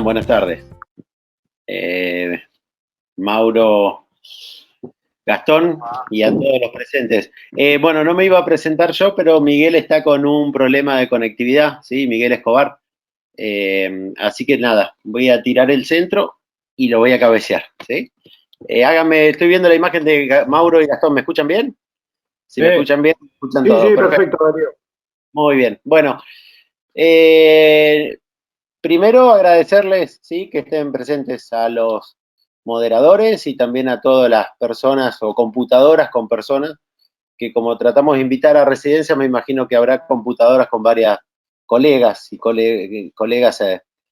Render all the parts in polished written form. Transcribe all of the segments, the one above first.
buenas tardes. Mauro, Gastón y a todos los presentes. Bueno, no me iba a presentar yo, pero Miguel está con un problema de conectividad, ¿sí? Miguel Escobar. Así que nada, voy a tirar el centro y lo voy a cabecear, ¿sí? Estoy viendo la imagen de Mauro y Gastón, ¿me escuchan bien? Si me escuchan bien, me escuchan Sí, todo. sí, Perfecto. perfecto, Darío. Muy bien. Bueno, primero agradecerles, ¿sí? Que estén presentes a los moderadores y también a todas las personas o computadoras con personas que, como tratamos de invitar a residencia, me imagino que habrá computadoras con varias colegas y colegas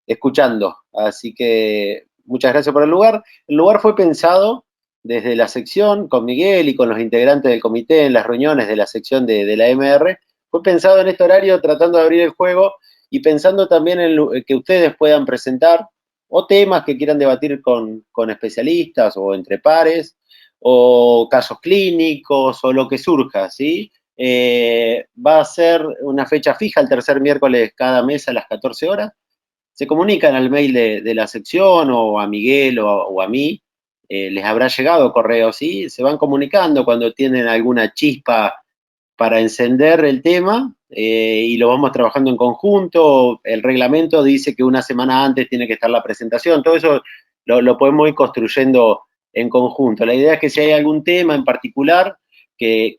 escuchando. Así que muchas gracias por el lugar. El lugar fue pensado desde la sección con Miguel y con los integrantes del comité en las reuniones de la sección de la MR. Fue pensado en este horario tratando de abrir el juego y pensando también en que ustedes puedan presentar o temas que quieran debatir con especialistas o entre pares, o casos clínicos, o lo que surja, ¿sí? Va a ser una fecha fija el tercer miércoles cada mes a las 14 horas. Se comunican al mail de la sección o a Miguel o a mí. Les habrá llegado correo, ¿sí? Se van comunicando cuando tienen alguna chispa para encender el tema y lo vamos trabajando en conjunto. El reglamento dice que una semana antes tiene que estar la presentación. Todo eso lo podemos ir construyendo en conjunto. La idea es que si hay algún tema en particular que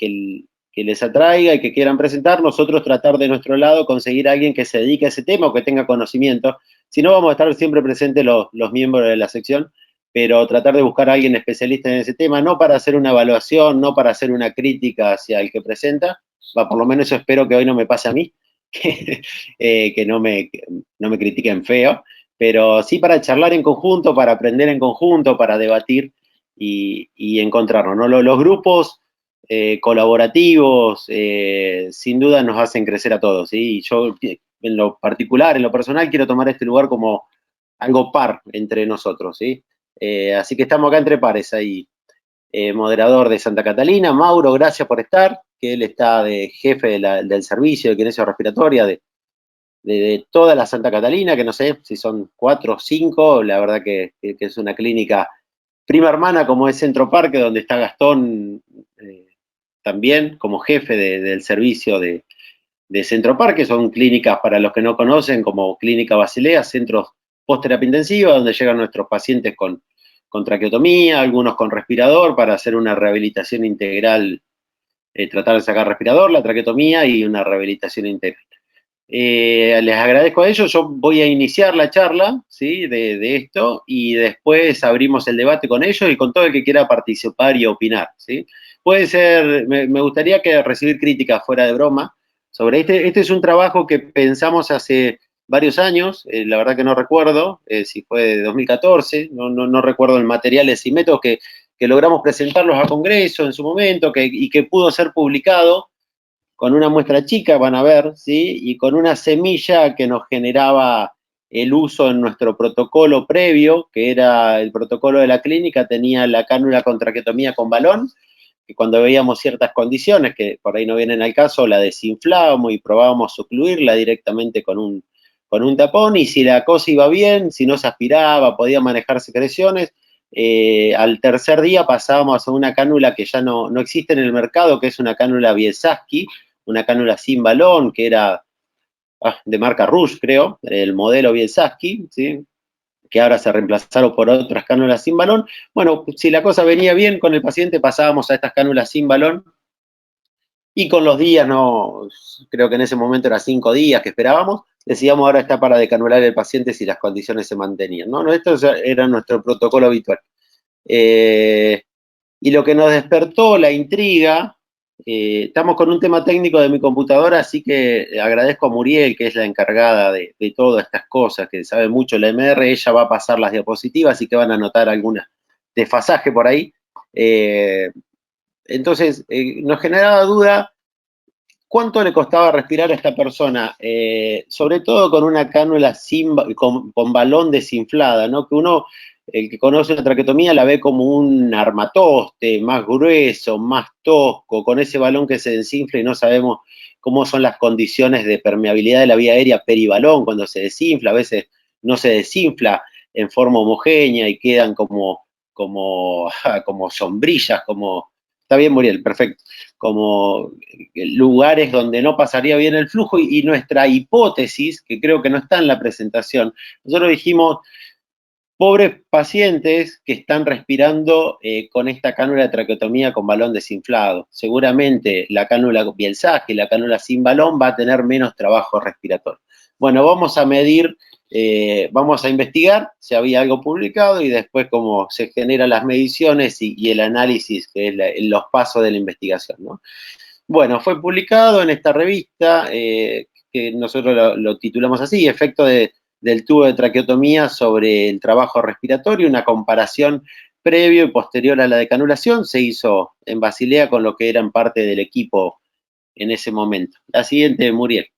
les atraiga y que quieran presentar, nosotros tratar de nuestro lado conseguir a alguien que se dedique a ese tema o que tenga conocimiento. Si no, vamos a estar siempre presentes los miembros de la sección, pero tratar de buscar a alguien especialista en ese tema, no para hacer una evaluación, no para hacer una crítica hacia el que presenta, por lo menos eso espero que hoy no me pase a mí, que no me critiquen feo, pero sí para charlar en conjunto, para aprender en conjunto, para debatir y encontrarnos, ¿no? Los grupos colaborativos sin duda nos hacen crecer a todos, ¿sí? Y yo en lo particular, en lo personal, quiero tomar este lugar como algo par entre nosotros, ¿sí? Así que estamos acá entre pares ahí. Moderador de Santa Catalina, Mauro, gracias por estar, que él está de jefe del servicio de kinesio respiratoria de toda la Santa Catalina, que no sé si son 4 o 5, la verdad que es una clínica prima hermana como es Centro Parque, donde está Gastón también como jefe del servicio de Centro Parque. Son clínicas, para los que no conocen, como Clínica Basilea, centros post-terapia intensiva, donde llegan nuestros pacientes con traqueotomía, algunos con respirador, para hacer una rehabilitación integral, tratar de sacar respirador, la traqueotomía y una rehabilitación integral. Les agradezco a ellos, yo voy a iniciar la charla, ¿sí? de esto, y después abrimos el debate con ellos y con todo el que quiera participar y opinar, ¿sí? Puede ser, me gustaría que recibir críticas fuera de broma sobre este es un trabajo que pensamos hace varios años, la verdad que no recuerdo si fue de 2014, no recuerdo el materiales y métodos que logramos presentarlos a Congreso en su momento y que pudo ser publicado con una muestra chica, van a ver, ¿sí? Y con una semilla que nos generaba el uso en nuestro protocolo previo, que era el protocolo de la clínica, tenía la cánula con traqueotomía con balón, que cuando veíamos ciertas condiciones que por ahí no vienen al caso, la desinflábamos y probábamos ocluirla directamente con un tapón, y si la cosa iba bien, si no se aspiraba, podía manejar secreciones, al tercer día pasábamos a una cánula que ya no existe en el mercado, que es una cánula Biesaski, una cánula sin balón, que era de marca Rush, creo, el modelo Biesaski, ¿sí? Que ahora se reemplazaron por otras cánulas sin balón. Bueno, si la cosa venía bien con el paciente, pasábamos a estas cánulas sin balón, y con los días, no, creo que en ese momento era 5 días que esperábamos, decíamos ahora está para decanular el paciente si las condiciones se mantenían, ¿no? Esto era nuestro protocolo habitual. Y lo que nos despertó la intriga, estamos con un tema técnico de mi computadora, así que agradezco a Muriel, que es la encargada de todas estas cosas, que sabe mucho la MR, ella va a pasar las diapositivas y que van a notar alguna desfasaje por ahí. Entonces, nos generaba duda cuánto le costaba respirar a esta persona, sobre todo con una cánula con balón desinflada, ¿no? Que uno, el que conoce la traqueotomía, la ve como un armatoste, más grueso, más tosco, con ese balón que se desinfla y no sabemos cómo son las condiciones de permeabilidad de la vía aérea peribalón cuando se desinfla. A veces no se desinfla en forma homogénea y quedan como sombrillas, como, está bien Muriel, perfecto, como lugares donde no pasaría bien el flujo y nuestra hipótesis, que creo que no está en la presentación, nosotros dijimos, pobres pacientes que están respirando con esta cánula de traqueotomía con balón desinflado. Seguramente la cánula Bielsaje, la cánula sin balón, va a tener menos trabajo respiratorio. Bueno, vamos a medir, vamos a investigar si había algo publicado y después cómo se generan las mediciones y el análisis, que es los pasos de la investigación, ¿no? Bueno, fue publicado en esta revista, que nosotros lo titulamos así, Efecto del tubo de traqueotomía sobre el trabajo respiratorio, una comparación previo y posterior a la decanulación, se hizo en Basilea con lo que eran parte del equipo en ese momento. La siguiente, Muriel.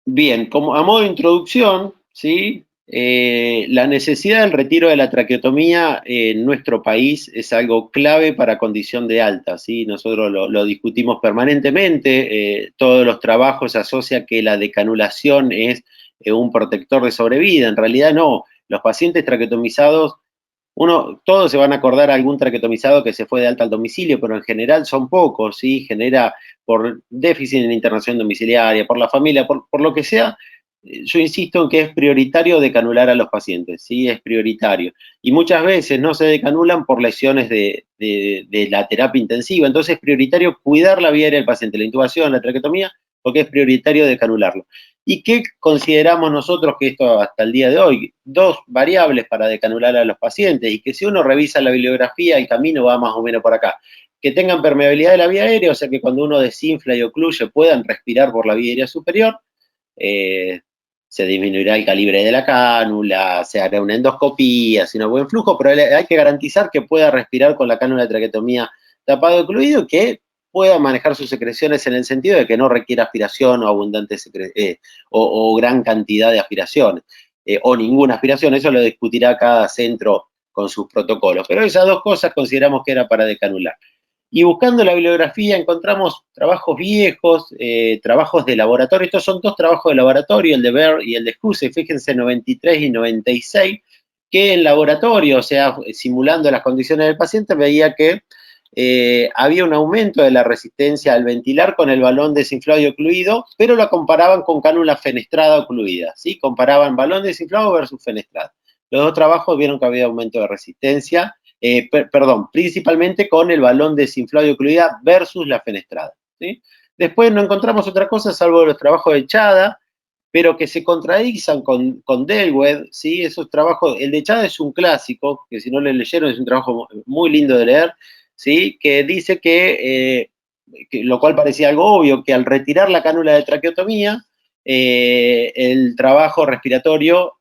Bien, como a modo de introducción, ¿sí? La necesidad del retiro de la traqueotomía en nuestro país es algo clave para condición de alta, ¿sí? Nosotros lo discutimos permanentemente, todos los trabajos asocian que la decanulación es un protector de sobrevida, en realidad no, los pacientes traqueotomizados todos se van a acordar algún traquetomizado que se fue de alta al domicilio, pero en general son pocos, ¿sí? Genera por déficit en internación domiciliaria, por la familia, por lo que sea. Yo insisto en que es prioritario decanular a los pacientes, ¿sí? Es prioritario. Y muchas veces no se decanulan por lesiones de la terapia intensiva, entonces es prioritario cuidar la vía aérea del paciente, la intubación, la traqueotomía, porque es prioritario decanularlo. ¿Y qué consideramos nosotros que esto hasta el día de hoy? Dos variables para decanular a los pacientes y que si uno revisa la bibliografía, el camino va más o menos por acá. Que tengan permeabilidad de la vía aérea, o sea que cuando uno desinfla y ocluye puedan respirar por la vía aérea superior, eh, se disminuirá el calibre de la cánula, se hará una endoscopía, sin un buen flujo, pero hay que garantizar que pueda respirar con la cánula de traqueotomía tapado ocluido y que pueda manejar sus secreciones en el sentido de que no requiera aspiración o abundante o gran cantidad de aspiraciones, o ninguna aspiración, eso lo discutirá cada centro con sus protocolos. Pero esas dos cosas consideramos que era para decanular. Y buscando la bibliografía encontramos trabajos viejos, trabajos de laboratorio. Estos son dos trabajos de laboratorio, el de Baer y el de Huse, fíjense, 93 y 96, que en laboratorio, o sea, simulando las condiciones del paciente, veía que había un aumento de la resistencia al ventilar con el balón desinflado y ocluido, pero lo comparaban con cánula fenestrada ocluida, ¿sí? Comparaban balón desinflado versus fenestrada. Los dos trabajos vieron que había aumento de resistencia, perdón, principalmente con el balón desinflado y ocluida versus la fenestrada, ¿sí? Después no encontramos otra cosa salvo los trabajos de Chada, pero que se contradicen con Delwed, ¿sí? Esos trabajos, el de Chada es un clásico, que si no lo leyeron es un trabajo muy lindo de leer, ¿sí? Que dice que lo cual parecía algo obvio, que al retirar la cánula de traqueotomía, el trabajo respiratorio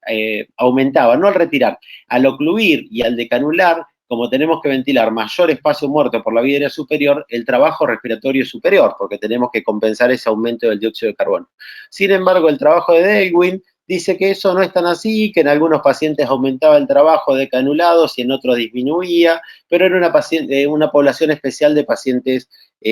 aumentaba, no al retirar, al ocluir y al decanular, como tenemos que ventilar mayor espacio muerto por la vía aérea superior, el trabajo respiratorio es superior, porque tenemos que compensar ese aumento del dióxido de carbono. Sin embargo, el trabajo de Delwin dice que eso no es tan así, que en algunos pacientes aumentaba el trabajo de canulados y en otros disminuía, pero era una población especial de pacientes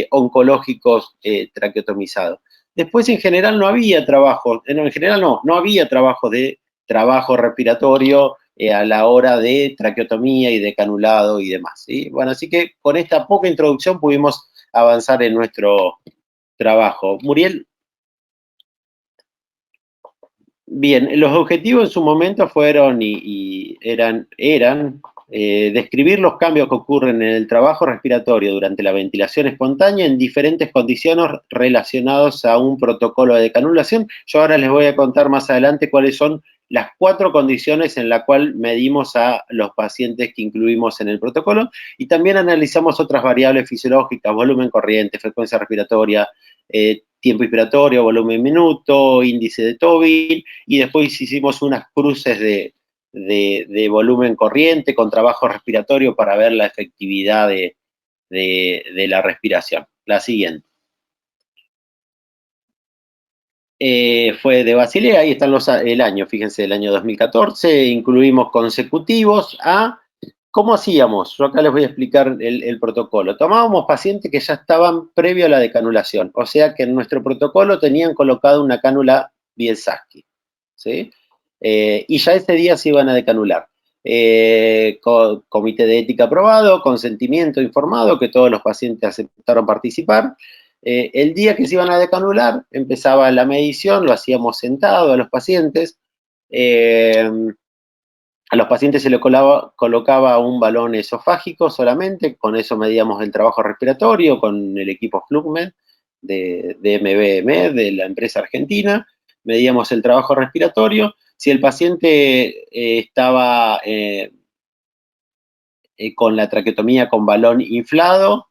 oncológicos traqueotomizados. Después, en general, no había trabajo, en general no había trabajo de trabajo respiratorio a la hora de traqueotomía y de canulado y demás, ¿sí? Bueno, así que con esta poca introducción pudimos avanzar en nuestro trabajo. Muriel. Bien, los objetivos en su momento fueron y eran describir los cambios que ocurren en el trabajo respiratorio durante la ventilación espontánea en diferentes condiciones relacionadas a un protocolo de canulación. Yo ahora les voy a contar más adelante cuáles son las 4 condiciones en las cuales medimos a los pacientes que incluimos en el protocolo y también analizamos otras variables fisiológicas, volumen corriente, frecuencia respiratoria, tiempo inspiratorio, volumen minuto, índice de Tobin, y después hicimos unas cruces de volumen corriente con trabajo respiratorio para ver la efectividad de la respiración. La siguiente. Fue de Basilea, ahí están el año, fíjense, el año 2014, incluimos consecutivos a ¿Cómo hacíamos? Yo acá les voy a explicar el protocolo. Tomábamos pacientes que ya estaban previo a la decanulación, o sea que en nuestro protocolo tenían colocado una cánula Bielsaski, ¿sí? Y ya ese día se iban a decanular. Comité de ética aprobado, consentimiento informado, que todos los pacientes aceptaron participar. El día que se iban a decanular, empezaba la medición, lo hacíamos sentado a los pacientes. A los pacientes se les colocaba un balón esofágico solamente, con eso medíamos el trabajo respiratorio con el equipo Flugmed de MBM, de la empresa argentina, medíamos el trabajo respiratorio. Si el paciente estaba con la traqueotomía con balón inflado,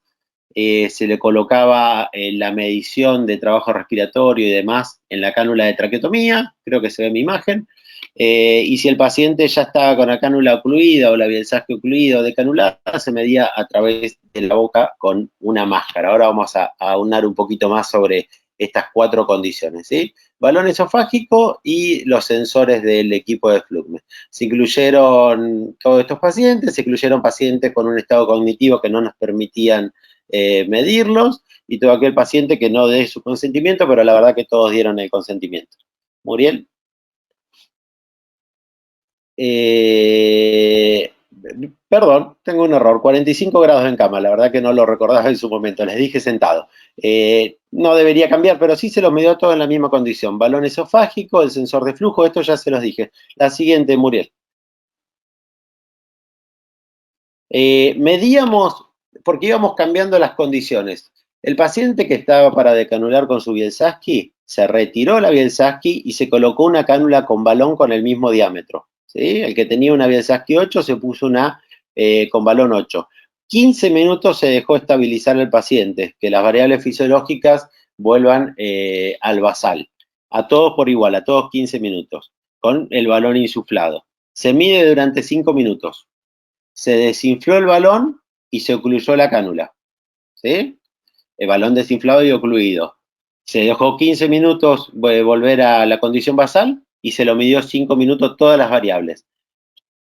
se le colocaba la medición de trabajo respiratorio y demás en la cánula de traqueotomía, creo que se ve en mi imagen, y si el paciente ya estaba con la cánula ocluida o la Bielsaski ocluida o decanulada, se medía a través de la boca con una máscara. Ahora vamos a aunar un poquito más sobre estas 4 condiciones, ¿sí? Balón esofágico y los sensores del equipo de Flugmed. Se incluyeron todos estos pacientes, se incluyeron pacientes con un estado cognitivo que no nos permitían medirlos, y todo aquel paciente que no dé su consentimiento, pero la verdad que todos dieron el consentimiento. Muriel. Perdón, tengo un error, 45 grados en cama, la verdad que no lo recordaba en su momento, les dije sentado. No debería cambiar, pero sí se los midió todo en la misma condición. Balón esofágico, el sensor de flujo, esto ya se los dije. La siguiente, Muriel. Medíamos, porque íbamos cambiando las condiciones. El paciente que estaba para decanular con su Bielsaski, se retiró la Bielsaski y se colocó una cánula con balón con el mismo diámetro. ¿Sí? El que tenía una Bielsaski 8 se puso una con balón 8. 15 minutos se dejó estabilizar el paciente, que las variables fisiológicas vuelvan al basal. A todos por igual, a todos 15 minutos, con el balón insuflado. Se mide durante 5 minutos. Se desinfló el balón y se ocluyó la cánula, ¿sí? El balón desinflado y ocluido. Se dejó 15 minutos volver a la condición basal y se lo midió 5 minutos todas las variables.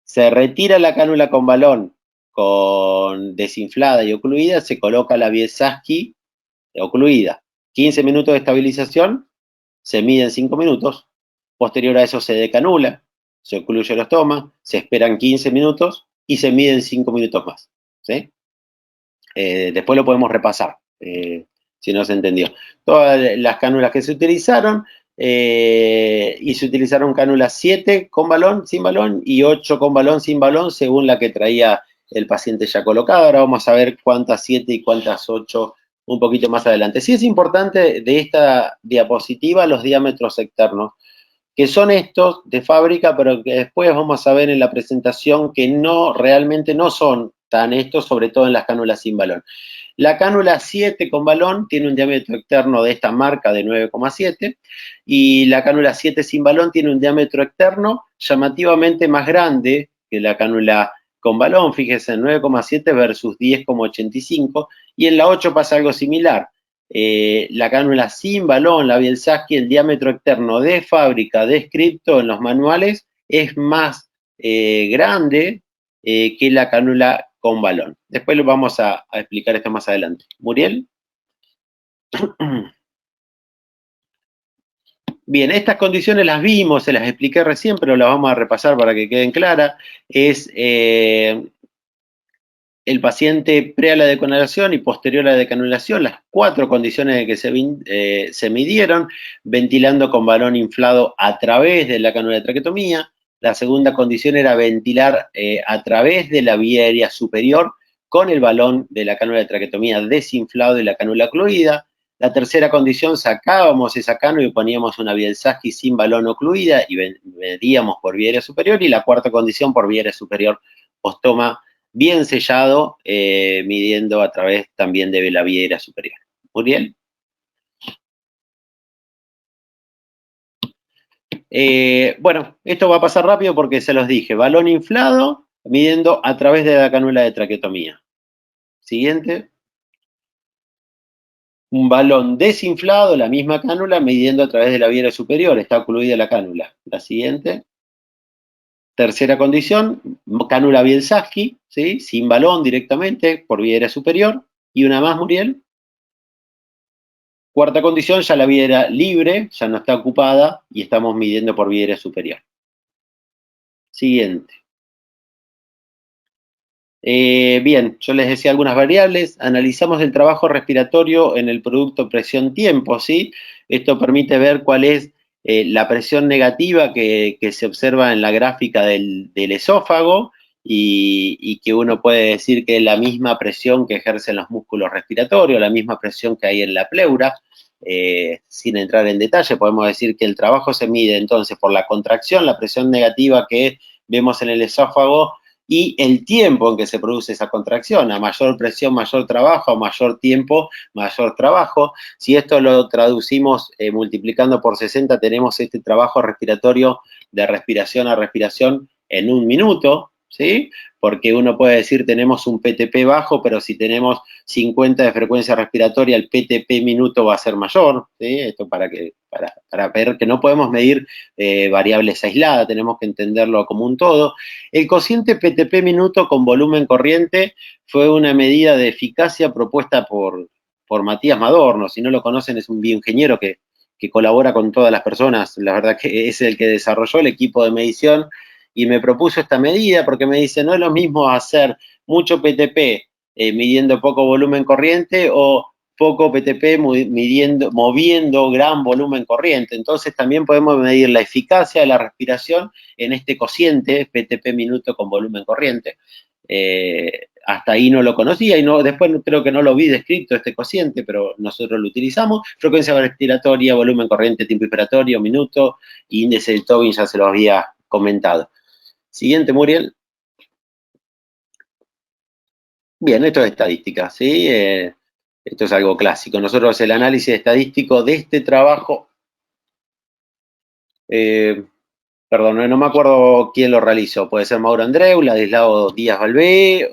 Se retira la cánula con balón con desinflada y ocluida, se coloca la Bielsaski ocluida. 15 minutos de estabilización, se mide en 5 minutos. Posterior a eso se decanula, se ocluye el estoma, se esperan 15 minutos y se miden 5 minutos más, ¿sí? Después lo podemos repasar, si no se entendió. Todas las cánulas que se utilizaron, y se utilizaron cánulas 7 con balón, sin balón, y 8 con balón, sin balón, según la que traía el paciente ya colocado. Ahora vamos a ver cuántas 7 y cuántas 8 un poquito más adelante. Sí es importante de esta diapositiva los diámetros externos, que son estos de fábrica, pero que después vamos a ver en la presentación que no, realmente no son tan estos, sobre todo en las cánulas sin balón. La cánula 7 con balón tiene un diámetro externo de esta marca de 9,7 y la cánula 7 sin balón tiene un diámetro externo llamativamente más grande que la cánula con balón, fíjense, 9,7 versus 10,85, y en la 8 pasa algo similar. La cánula sin balón, la Bielsaski, el diámetro externo de fábrica descrito en los manuales es más grande que la cánula con balón. Después lo vamos a explicar esto más adelante. Muriel. Bien, estas condiciones las vimos, se las expliqué recién, pero las vamos a repasar para que queden claras. Es el paciente pre a la decanulación y posterior a la decanulación, las 4 condiciones que se midieron: ventilando con balón inflado a través de la cánula de traqueotomía. La segunda condición era ventilar a través de la vía aérea superior con el balón de la cánula de traqueotomía desinflado y la cánula ocluida. La tercera condición, sacábamos esa cánula y poníamos una Bielsaski sin balón ocluida y medíamos por vía aérea superior. Y la cuarta condición, por vía aérea superior, postoma bien sellado, midiendo a través también de la vía aérea superior. Muriel. Bueno, esto va a pasar rápido porque se los dije. Balón inflado, midiendo a través de la cánula de traqueotomía. Siguiente. Un balón desinflado, la misma cánula, midiendo a través de la vía aérea superior. Está ocluida la cánula. La siguiente. Tercera condición, cánula Bielsaski, ¿sí? Sin balón directamente, por vía aérea superior. Y una más, Muriel. Cuarta condición, ya la vía era libre, ya no está ocupada y estamos midiendo por vía aérea superior. Siguiente. Bien, yo les decía algunas variables. Analizamos el trabajo respiratorio en el producto presión-tiempo, ¿sí? Esto permite ver cuál es la presión negativa que se observa en la gráfica del esófago y que uno puede decir que es la misma presión que ejercen los músculos respiratorios, la misma presión que hay en la pleura. Sin entrar en detalle, podemos decir que el trabajo se mide entonces por la contracción, la presión negativa que vemos en el esófago y el tiempo en que se produce esa contracción. A mayor presión, mayor trabajo, a mayor tiempo, mayor trabajo. Si esto lo traducimos multiplicando por 60, tenemos este trabajo respiratorio de respiración a respiración en 1 minuto, ¿sí? Porque uno puede decir tenemos un PTP bajo, pero si tenemos 50 de frecuencia respiratoria, el PTP minuto va a ser mayor, ¿sí? Esto para ver que no podemos medir variables aisladas, tenemos que entenderlo como un todo. El cociente PTP minuto con volumen corriente fue una medida de eficacia propuesta por Matías Madorno. Si no lo conocen, es un bioingeniero que colabora con todas las personas. La verdad que es el que desarrolló el equipo de medición y me propuso esta medida porque me dice, no es lo mismo hacer mucho PTP midiendo poco volumen corriente o poco PTP moviendo gran volumen corriente. Entonces también podemos medir la eficacia de la respiración en este cociente PTP minuto con volumen corriente. Hasta ahí no lo conocía y después creo que no lo vi descrito este cociente, pero nosotros lo utilizamos. Frecuencia respiratoria, volumen corriente, tiempo inspiratorio, minuto, índice de Tobin ya se lo había comentado. Siguiente, Muriel. Bien, esto es estadística, ¿sí? Esto es algo clásico. Nosotros el análisis estadístico de este trabajo, perdón, no me acuerdo quién lo realizó. Puede ser Mauro Andreu, Ladislao Díaz Balbé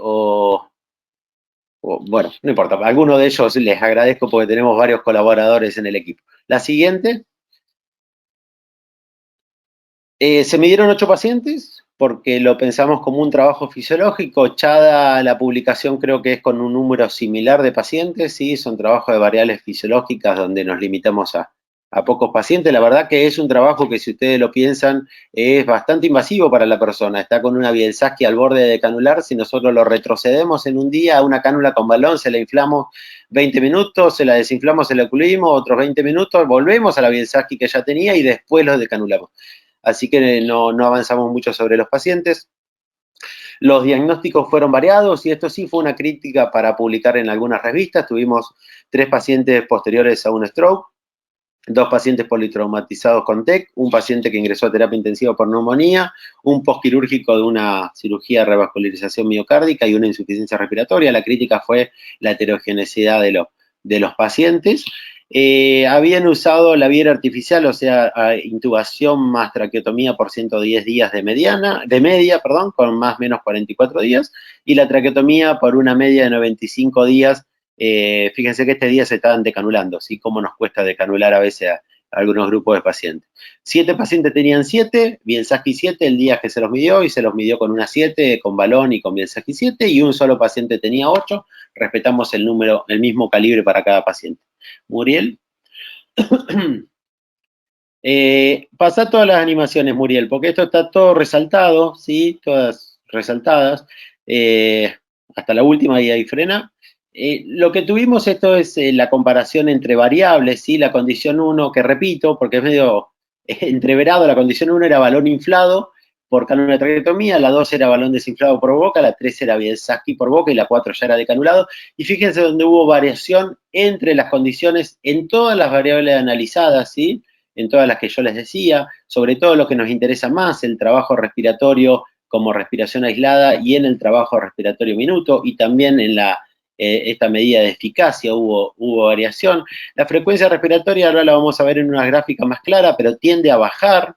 bueno, no importa. A alguno de ellos les agradezco porque tenemos varios colaboradores en el equipo. La siguiente. Se midieron 8 pacientes porque lo pensamos como un trabajo fisiológico. Chada, la publicación creo que es con un número similar de pacientes, sí, son trabajos de variables fisiológicas donde nos limitamos a pocos pacientes. La verdad que es un trabajo que, si ustedes lo piensan, es bastante invasivo para la persona. Está con una Bielsaski al borde de canular. Si nosotros lo retrocedemos en un día a una cánula con balón, se la inflamos 20 minutos, se la desinflamos, se la ocluimos, otros 20 minutos, volvemos a la Bielsaski que ya tenía y después los decanulamos. Así que no avanzamos mucho sobre los pacientes. Los diagnósticos fueron variados y esto sí fue una crítica para publicar en algunas revistas. Tuvimos 3 pacientes posteriores a un stroke, 2 pacientes politraumatizados con TEC, un paciente que ingresó a terapia intensiva por neumonía, un postquirúrgico de una cirugía de revascularización miocárdica y una insuficiencia respiratoria. La crítica fue la heterogeneidad de los pacientes. Habían usado la vía artificial, o sea, intubación más traqueotomía por 110 días de media, con más o menos 44 días, y la traqueotomía por una media de 95 días. Fíjense que este día se estaban decanulando, ¿sí? Cómo nos cuesta decanular a veces a algunos grupos de pacientes. 7 pacientes tenían 7, Bielsaski 7 el día que se los midió, y se los midió con una 7, con balón y con Bielsaski 7, y un solo paciente tenía 8, respetamos el número, el mismo calibre para cada paciente. Muriel. Pasa todas las animaciones, Muriel, porque esto está todo resaltado, ¿sí? Todas resaltadas. Hasta la última y ahí frena. Lo que tuvimos esto es la comparación entre variables, ¿sí? La condición 1, que repito, porque es medio entreverado, la condición 1 era balón inflado por cánula de traqueotomía, la 2 era balón desinflado por boca, la 3 era Bielsaski por boca y la 4 ya era decanulado. Y fíjense donde hubo variación entre las condiciones en todas las variables analizadas, ¿sí? En todas las que yo les decía, sobre todo lo que nos interesa más, el trabajo respiratorio como respiración aislada y en el trabajo respiratorio minuto, y también en esta medida de eficacia hubo variación. La frecuencia respiratoria ahora la vamos a ver en una gráfica más clara, pero tiende a bajar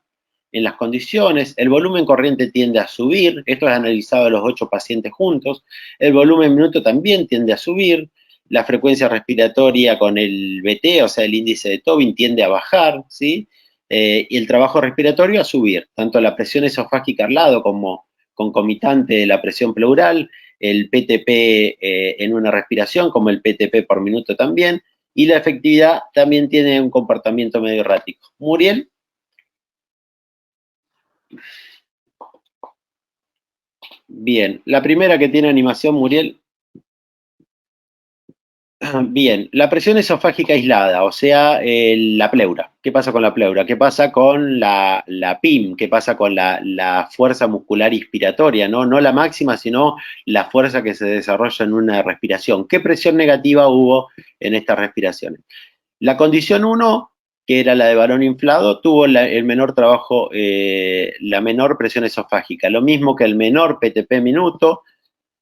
en las condiciones. El volumen corriente tiende a subir, esto es analizado a los 8 pacientes juntos. El volumen minuto también tiende a subir. La frecuencia respiratoria con el BT, o sea, el índice de Tobin, tiende a bajar, ¿sí? y el trabajo respiratorio a subir, tanto la presión esofágica al lado como concomitante de la presión pleural, el PTP en una respiración, como el PTP por minuto también, y la efectividad también tiene un comportamiento medio errático. Muriel. Bien, la primera que tiene animación, Muriel. Bien, la presión esofágica aislada, o sea, la pleura. ¿Qué pasa con la pleura? ¿Qué pasa con la PIM? ¿Qué pasa con la fuerza muscular inspiratoria? ¿No? No la máxima, sino la fuerza que se desarrolla en una respiración. ¿Qué presión negativa hubo en estas respiraciones? La condición 1, que era la de balón inflado, tuvo el menor trabajo, la menor presión esofágica. Lo mismo que el menor PTP minuto,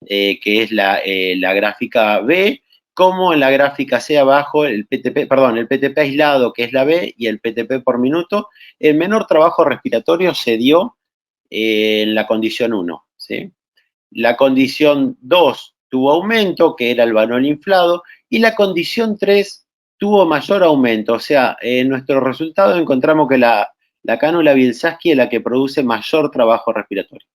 que es la gráfica B, como en la gráfica C abajo, el PTP aislado, que es la B, y el PTP por minuto. El menor trabajo respiratorio se dio en la condición 1, ¿sí? La condición 2 tuvo aumento, que era el balón inflado, y la condición 3 tuvo mayor aumento. O sea, en nuestro resultado encontramos que la cánula Bielsaski es la que produce mayor trabajo respiratorio.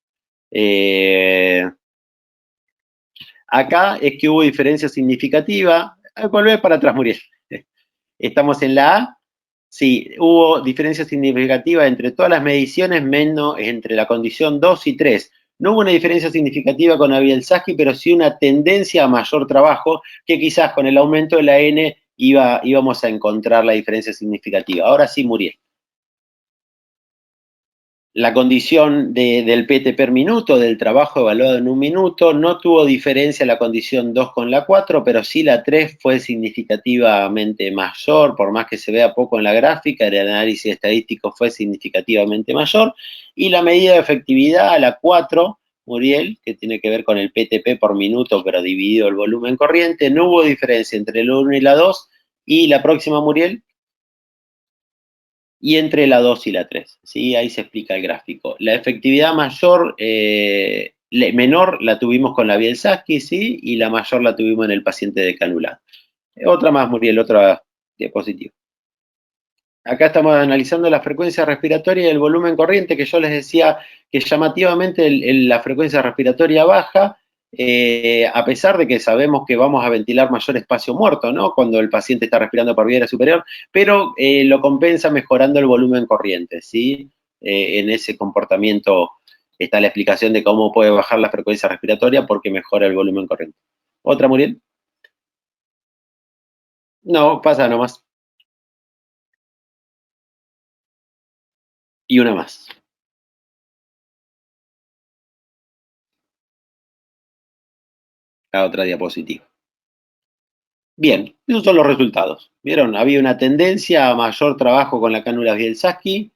Acá es que hubo diferencia significativa. Volver para atrás, Muriel. Estamos en la A. Sí, hubo diferencia significativa entre todas las mediciones, menos entre la condición 2 y 3. No hubo una diferencia significativa con Abielsaski, pero sí una tendencia a mayor trabajo, que quizás con el aumento de la N íbamos a encontrar la diferencia significativa. Ahora sí, Muriel. La condición del PT per minuto, del trabajo evaluado en un minuto, no tuvo diferencia la condición 2 con la 4, pero sí la 3 fue significativamente mayor, por más que se vea poco en la gráfica, el análisis estadístico fue significativamente mayor, y la medida de efectividad, la 4, Muriel, que tiene que ver con el PTP por minuto, pero dividido el volumen corriente, no hubo diferencia entre el 1 y la 2, y la próxima, Muriel, y entre la 2 y la 3, ¿sí? Ahí se explica el gráfico. La efectividad mayor, menor la tuvimos con la Bielsaski, ¿sí? Y la mayor la tuvimos en el paciente de canulado. Otra más, Muriel, otra diapositiva. Acá estamos analizando la frecuencia respiratoria y el volumen corriente, que yo les decía que llamativamente la frecuencia respiratoria baja, a pesar de que sabemos que vamos a ventilar mayor espacio muerto, ¿no? Cuando el paciente está respirando por vía aérea superior, pero lo compensa mejorando el volumen corriente, ¿sí? En ese comportamiento está la explicación de cómo puede bajar la frecuencia respiratoria porque mejora el volumen corriente. ¿Otra, Muriel? No, pasa nomás. Y una más. La otra diapositiva. Bien, esos son los resultados. ¿Vieron? Había una tendencia a mayor trabajo con la cánula Bielsaski,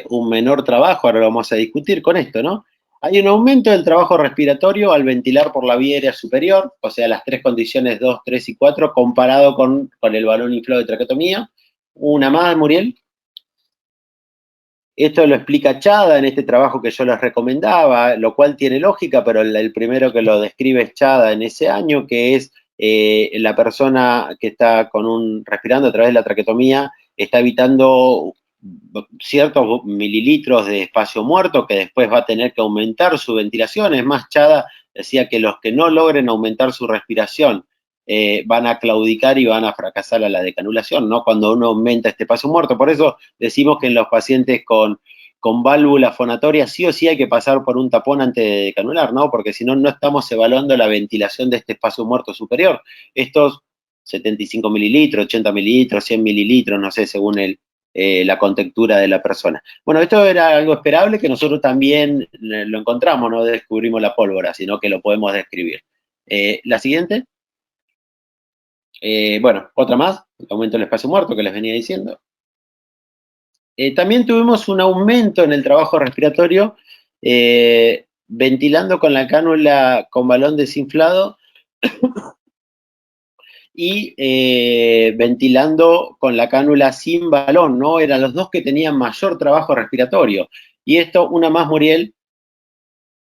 un menor trabajo, ahora lo vamos a discutir con esto, ¿no? Hay un aumento del trabajo respiratorio al ventilar por la vía aérea superior, o sea, las tres condiciones 2, 3 y 4, comparado con el balón inflado de traqueotomía. Una más, Muriel. Esto lo explica Chada en este trabajo que yo les recomendaba, lo cual tiene lógica, pero el primero que lo describe es Chada en ese año, que es la persona que está respirando a través de la traqueotomía, está evitando ciertos mililitros de espacio muerto que después va a tener que aumentar su ventilación. Es más, Chada decía que los que no logren aumentar su respiración van a claudicar y van a fracasar a la decanulación, ¿no? Cuando uno aumenta este espacio muerto. Por eso decimos que en los pacientes con válvula fonatoria sí o sí hay que pasar por un tapón antes de decanular, ¿no? Porque si no, no estamos evaluando la ventilación de este espacio muerto superior. Estos 75 mililitros, 80 mililitros, 100 mililitros, no sé, según la contextura de la persona. Bueno, esto era algo esperable que nosotros también lo encontramos, no descubrimos la pólvora, sino que lo podemos describir. La siguiente. Bueno, otra más, el aumento del espacio muerto que les venía diciendo. También tuvimos un aumento en el trabajo respiratorio, ventilando con la cánula con balón desinflado y ventilando con la cánula sin balón, ¿no? Eran los dos que tenían mayor trabajo respiratorio. Y esto, una más, Muriel,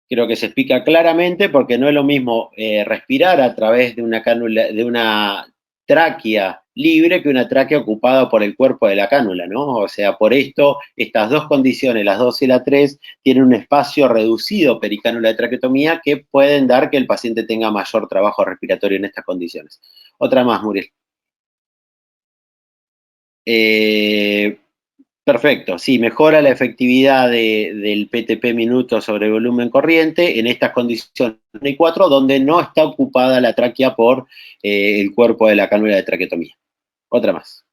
creo que se explica claramente porque no es lo mismo respirar a través de una cánula, de una tráquea libre que una tráquea ocupada por el cuerpo de la cánula, ¿no? O sea, por esto, estas dos condiciones, las 2 y la 3, tienen un espacio reducido pericánula de traqueotomía que pueden dar que el paciente tenga mayor trabajo respiratorio en estas condiciones. Otra más, Muriel. Perfecto, sí, mejora la efectividad del PTP minuto sobre volumen corriente en estas condiciones 1 y 4, donde no está ocupada la tráquea por el cuerpo de la cánula de traqueotomía. Otra más.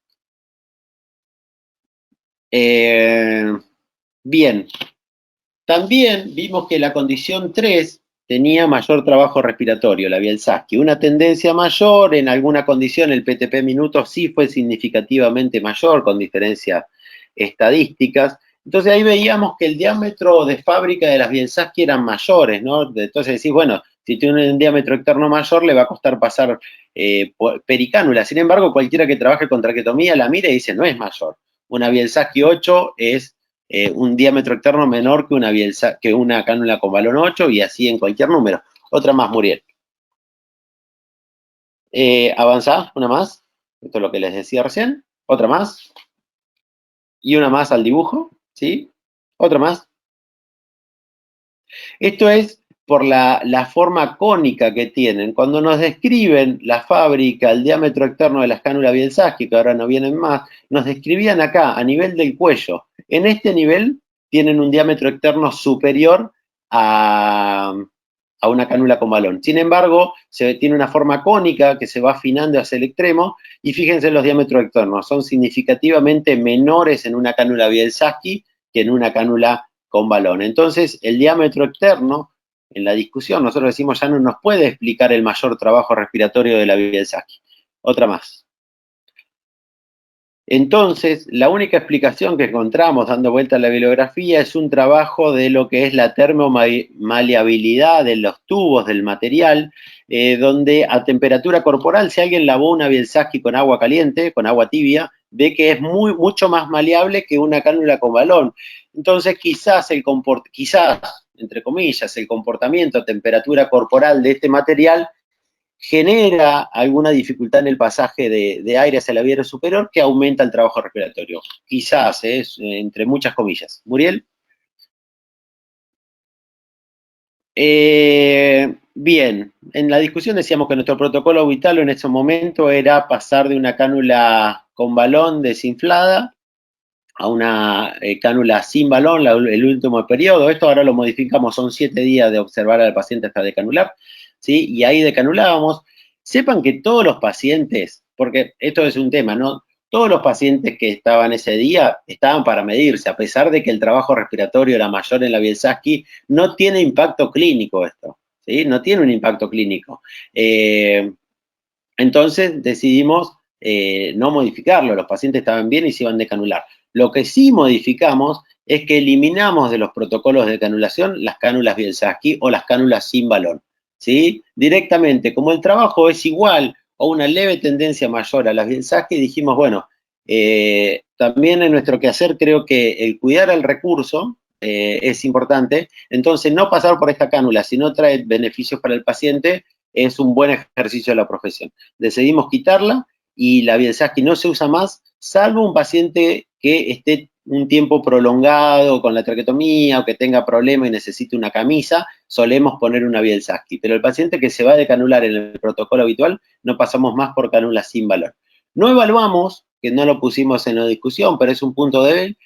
Bien, también vimos que la condición 3 tenía mayor trabajo respiratorio, la Bielsaski. Una tendencia mayor, en alguna condición el PTP minuto sí fue significativamente mayor, con diferencias estadísticas. Entonces ahí veíamos que el diámetro de fábrica de las Bielsaski eran mayores, ¿no? Entonces decís, bueno, si tiene un diámetro externo mayor, le va a costar pasar pericánula. Sin embargo, cualquiera que trabaje con traqueotomía la mira y dice, no es mayor. Una Bielsaski 8 es un diámetro externo menor que una cánula con balón 8 y así en cualquier número. Otra más, Muriel. Avanzá, una más. Esto es lo que les decía recién. Otra más. Y una más al dibujo, ¿sí? Otra más. Esto es por la forma cónica que tienen. Cuando nos describen la fábrica, el diámetro externo de las cánulas Bielsaski, que ahora no vienen más, nos describían acá, a nivel del cuello. En este nivel tienen un diámetro externo superior a, a una cánula con balón. Sin embargo, tiene una forma cónica que se va afinando hacia el extremo y fíjense los diámetros externos, son significativamente menores en una cánula Bielsaski que en una cánula con balón. Entonces, el diámetro externo, en la discusión, nosotros decimos ya no nos puede explicar el mayor trabajo respiratorio de la Bielsaski. Otra más. Entonces, la única explicación que encontramos dando vuelta a la bibliografía es un trabajo de lo que es la termomaleabilidad de los tubos del material, donde a temperatura corporal, si alguien lavó una Bielsaski con agua caliente, con agua tibia, ve que es mucho más maleable que una cánula con balón. Entonces, quizás, entre comillas, el comportamiento a temperatura corporal de este material genera alguna dificultad en el pasaje de aire hacia la vía superior que aumenta el trabajo respiratorio. Quizás, entre muchas comillas. Muriel. Bien, en la discusión decíamos que nuestro protocolo vital en ese momento era pasar de una cánula con balón desinflada a una cánula sin balón el último periodo. Esto ahora lo modificamos, son 7 días de observar al paciente hasta decanular, ¿sí? Y ahí decanulábamos. Sepan que todos los pacientes, porque esto es un tema, ¿no? Todos los pacientes que estaban ese día estaban para medirse, a pesar de que el trabajo respiratorio era mayor en la Bielsaski, no tiene impacto clínico esto, ¿sí? No tiene un impacto clínico. Entonces decidimos no modificarlo, los pacientes estaban bien y se iban a decanular. Lo que sí modificamos es que eliminamos de los protocolos de canulación las cánulas Bielsaski o las cánulas sin balón, ¿sí? Directamente, como el trabajo es igual o una leve tendencia mayor a las Bielsaski, dijimos, bueno, también en nuestro quehacer creo que el cuidar el recurso es importante, entonces no pasar por esta cánula si no trae beneficios para el paciente es un buen ejercicio de la profesión. Decidimos quitarla y la Bielsaski no se usa más, salvo un paciente que esté un tiempo prolongado con la traqueotomía o que tenga problema y necesite una camisa, solemos poner una Bielsaski. Pero el paciente que se va a decanular en el protocolo habitual, no pasamos más por cánulas sin valor. No evaluamos, que no lo pusimos en la discusión, pero es un punto débil,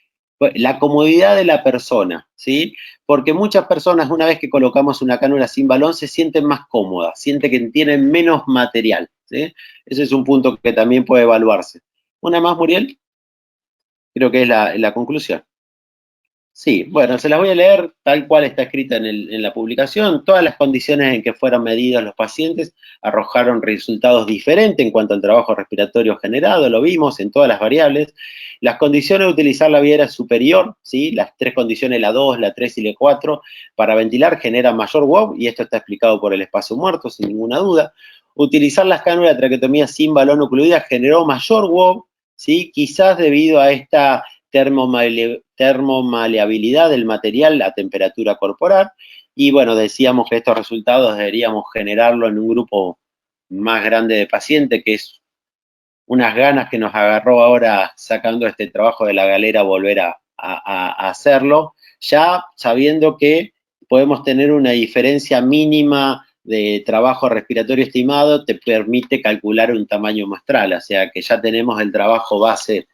la comodidad de la persona, ¿sí? Porque muchas personas, una vez que colocamos una cánula sin balón, se sienten más cómodas, sienten que tienen menos material, ¿sí? Ese es un punto que también puede evaluarse. ¿Una más, Muriel? Creo que es la conclusión. Sí, bueno, se las voy a leer tal cual está escrita en la publicación. Todas las condiciones en que fueron medidos los pacientes arrojaron resultados diferentes en cuanto al trabajo respiratorio generado, lo vimos en todas las variables. Las condiciones de utilizar la vía superior, ¿sí? Las 3 condiciones, la 2, la 3 y la 4, para ventilar generan mayor WOB, y esto está explicado por el espacio muerto, sin ninguna duda. Utilizar las cánulas de traqueotomía sin balón ocluida generó mayor WOB, ¿sí? Quizás debido a esta termomaleabilidad del material a temperatura corporal, y bueno, decíamos que estos resultados deberíamos generarlo en un grupo más grande de pacientes, que es unas ganas que nos agarró ahora sacando este trabajo de la galera volver a hacerlo, ya sabiendo que podemos tener una diferencia mínima de trabajo respiratorio estimado, te permite calcular un tamaño muestral, o sea que ya tenemos el trabajo base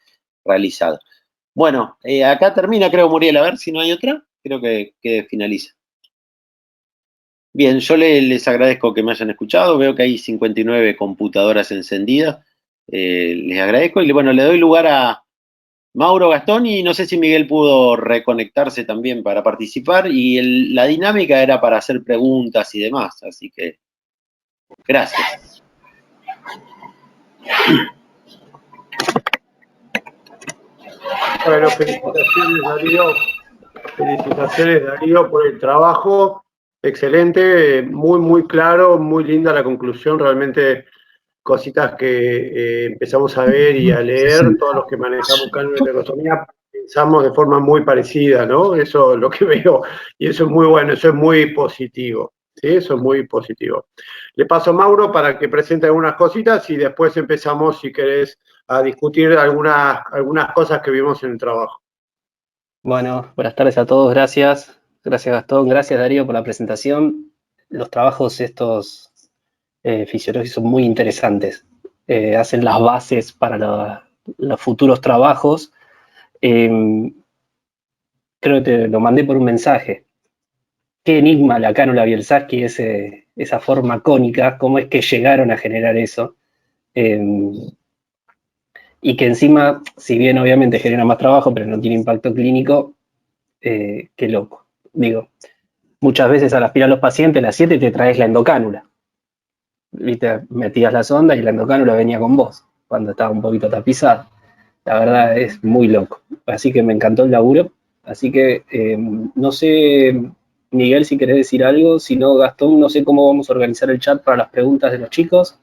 realizado. Bueno, acá termina, creo, Muriel, a ver si no hay otra, creo que finaliza. Bien, yo les agradezco que me hayan escuchado, veo que hay 59 computadoras encendidas, les agradezco y bueno, le doy lugar a Mauro, Gastón y no sé si Miguel pudo reconectarse también para participar y la dinámica era para hacer preguntas y demás, así que gracias. Bueno, felicitaciones Darío. Felicitaciones Darío por el trabajo. Excelente, muy claro, muy linda la conclusión. Realmente cositas que empezamos a ver y a leer, todos los que manejamos cánula de economía pensamos de forma muy parecida, ¿no? Eso es lo que veo y eso es muy bueno, eso es muy positivo, ¿sí? Eso es muy positivo. Le paso a Mauro para que presente algunas cositas y después empezamos, si querés, a discutir algunas cosas que vimos en el trabajo. Bueno, buenas tardes a todos, gracias. Gracias Gastón, gracias Darío por la presentación. Los trabajos estos fisiológicos son muy interesantes. Hacen las bases para los futuros trabajos. Creo que te lo mandé por un mensaje. Qué enigma la cánula Bielsaski, esa forma cónica, cómo es que llegaron a generar eso. Y que encima, si bien obviamente genera más trabajo, pero no tiene impacto clínico, qué loco. Digo, muchas veces al aspirar a los pacientes, las 7 te traes la endocánula. ¿Viste? Metías la sonda y la endocánula venía con vos, cuando estaba un poquito tapizada. La verdad es muy loco. Así que me encantó el laburo. Así que no sé, Miguel, si querés decir algo. Si no, Gastón, no sé cómo vamos a organizar el chat para las preguntas de los chicos.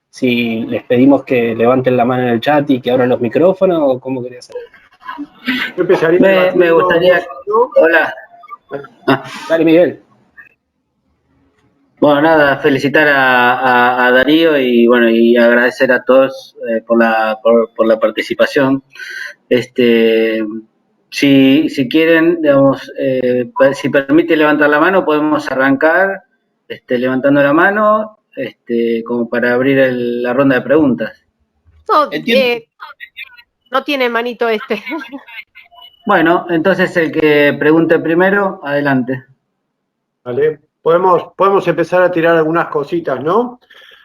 Si les pedimos que levanten la mano en el chat y que abran los micrófonos, o cómo quería hacer. Yo empezaría me gustaría... Hola. Dale, Miguel. Bueno, nada, felicitar a Darío y bueno, y agradecer a todos por la participación. Si quieren, digamos, si permite levantar la mano, podemos arrancar levantando la mano, como para abrir la ronda de preguntas. No, no tiene manito este. Bueno, entonces el que pregunte primero, adelante. Vale, podemos empezar a tirar algunas cositas, ¿no?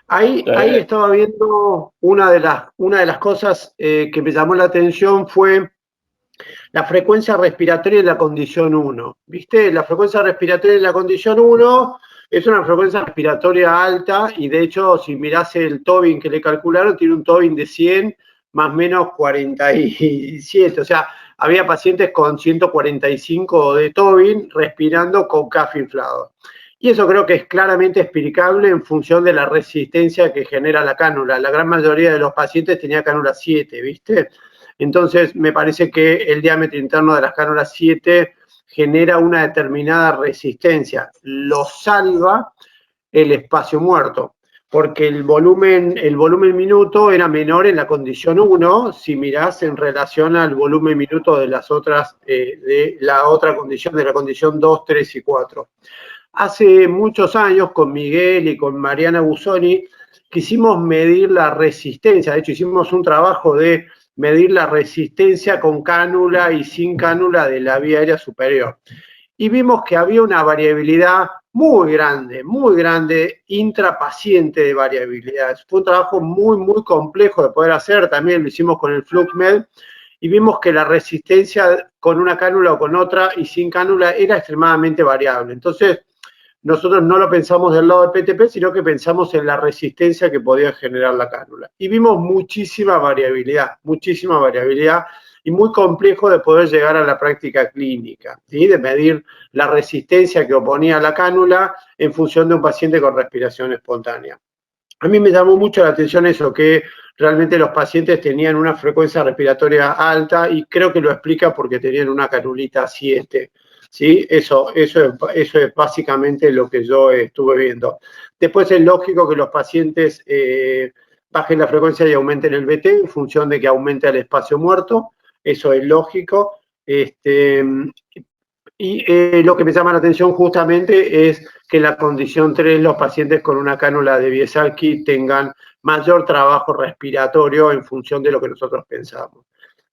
Ahí estaba viendo una de las cosas que me llamó la atención fue la frecuencia respiratoria en la condición 1. ¿Viste? La frecuencia respiratoria en la condición 1 es una frecuencia respiratoria alta y de hecho si mirás el Tobin que le calcularon, tiene un Tobin de 100 más o menos 47. O sea, había pacientes con 145 de Tobin respirando con CAF inflado. Y eso creo que es claramente explicable en función de la resistencia que genera la cánula. La gran mayoría de los pacientes tenía cánula 7, ¿viste? Entonces, me parece que el diámetro interno de las cánulas 7 genera una determinada resistencia. Lo salva el espacio muerto, porque el volumen minuto era menor en la condición 1, si mirás en relación al volumen minuto de las otras, de la otra condición, de la condición 2, 3 y 4. Hace muchos años, con Miguel y con Mariana Busoni, quisimos medir la resistencia. De hecho, hicimos un trabajo de medir la resistencia con cánula y sin cánula de la vía aérea superior. Y vimos que había una variabilidad muy grande, intrapaciente de variabilidades. Fue un trabajo muy complejo de poder hacer, también lo hicimos con el FluxMed, y vimos que la resistencia con una cánula o con otra y sin cánula era extremadamente variable. Entonces, nosotros no lo pensamos del lado de PTP, sino que pensamos en la resistencia que podía generar la cánula. Y vimos muchísima variabilidad y muy complejo de poder llegar a la práctica clínica, ¿sí? De medir la resistencia que oponía la cánula en función de un paciente con respiración espontánea. A mí me llamó mucho la atención eso, que realmente los pacientes tenían una frecuencia respiratoria alta y creo que lo explica porque tenían una canulita 7. ¿Sí? Eso es básicamente lo que yo estuve viendo. Después es lógico que los pacientes bajen la frecuencia y aumenten el BT en función de que aumente el espacio muerto, eso es lógico. Lo que me llama la atención justamente es que en la condición 3 los pacientes con una cánula de Biesalki tengan mayor trabajo respiratorio en función de lo que nosotros pensamos.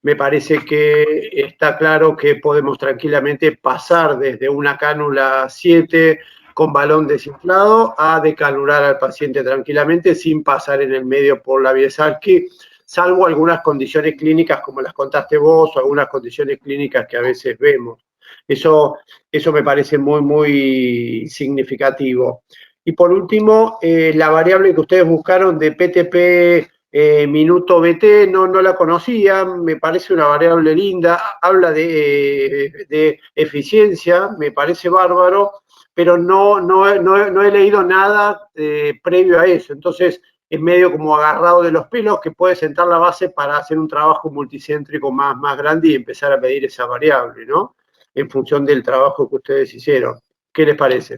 Me parece que está claro que podemos tranquilamente pasar desde una cánula 7 con balón desinflado a decanular al paciente tranquilamente sin pasar en el medio por la Biesalki, salvo algunas condiciones clínicas como las contaste vos o algunas condiciones clínicas que a veces vemos. Eso me parece muy, muy significativo. Y por último, la variable que ustedes buscaron de PTP minuto BT, no la conocía, me parece una variable linda, habla de eficiencia, me parece bárbaro, pero no he leído nada previo a eso. Entonces, es medio como agarrado de los pelos que puede sentar la base para hacer un trabajo multicéntrico más grande y empezar a medir esa variable, ¿no? En función del trabajo que ustedes hicieron. ¿Qué les parece?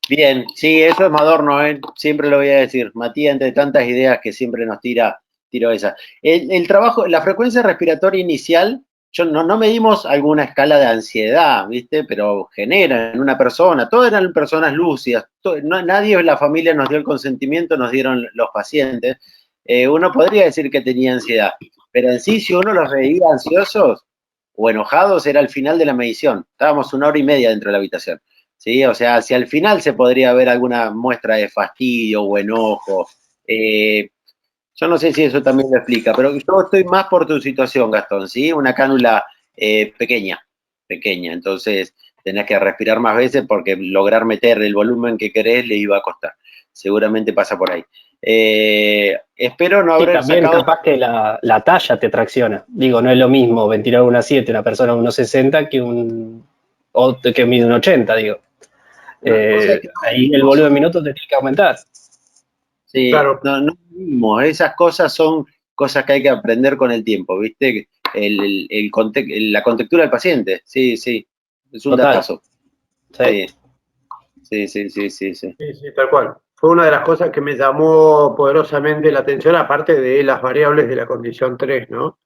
Bien, sí, eso es Madorno, siempre lo voy a decir. Matías, entre tantas ideas que siempre nos tiró esa. El trabajo, la frecuencia respiratoria inicial, no medimos alguna escala de ansiedad, ¿viste? Pero genera en una persona, todas eran personas lúcidas, nadie en la familia nos dio el consentimiento, nos dieron los pacientes. Uno podría decir que tenía ansiedad, pero en sí, si uno los veía ansiosos o enojados, era el final de la medición. Estábamos 1 hora y media dentro de la habitación. ¿Sí? O sea, si al final se podría ver alguna muestra de fastidio o enojo. Yo no sé si eso también lo explica, pero yo estoy más por tu situación, Gastón, ¿sí? Una cánula pequeña, entonces tenés que respirar más veces porque lograr meter el volumen que querés le iba a costar. Seguramente pasa por ahí. Espero no haber también sacado... capaz que la talla te tracciona. Digo, no es lo mismo ventilar una 7, una persona de 1,60 que mide 1,80, digo. Ahí el volumen de minutos te tiene que aumentar. Sí, claro. no mismo, esas cosas son cosas que hay que aprender con el tiempo, ¿viste? La contextura del paciente, sí, es un datazo. Sí, tal cual. Fue una de las cosas que me llamó poderosamente la atención, aparte de las variables de la condición 3, ¿no?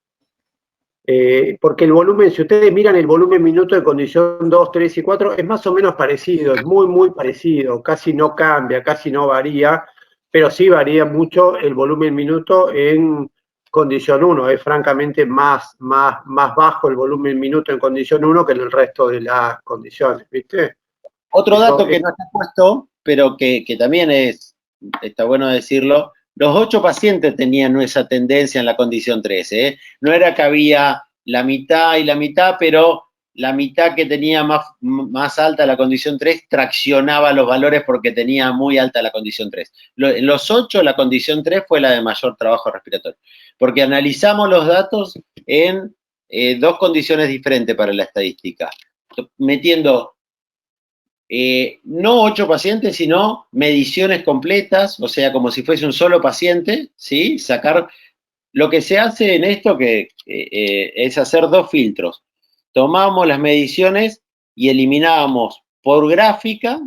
Porque el volumen, si ustedes miran el volumen minuto de condición 2, 3 y 4, es más o menos parecido, es muy, muy parecido, casi no cambia, casi no varía, pero sí varía mucho el volumen minuto en condición 1, es francamente más bajo el volumen minuto en condición 1 que en el resto de las condiciones, ¿viste? Otro dato que no está puesto, pero que también está bueno decirlo, los 8 pacientes tenían esa tendencia en la condición 3, ¿eh? No era que había la mitad y la mitad, pero la mitad que tenía más alta la condición 3 traccionaba los valores porque tenía muy alta la condición 3. En los 8 la condición 3 fue la de mayor trabajo respiratorio, porque analizamos los datos en 2 condiciones diferentes para la estadística, metiendo no 8 pacientes, sino mediciones completas, o sea, como si fuese un solo paciente, ¿sí? Sacar, lo que se hace en esto es hacer 2 filtros. Tomamos las mediciones y eliminábamos por gráfica,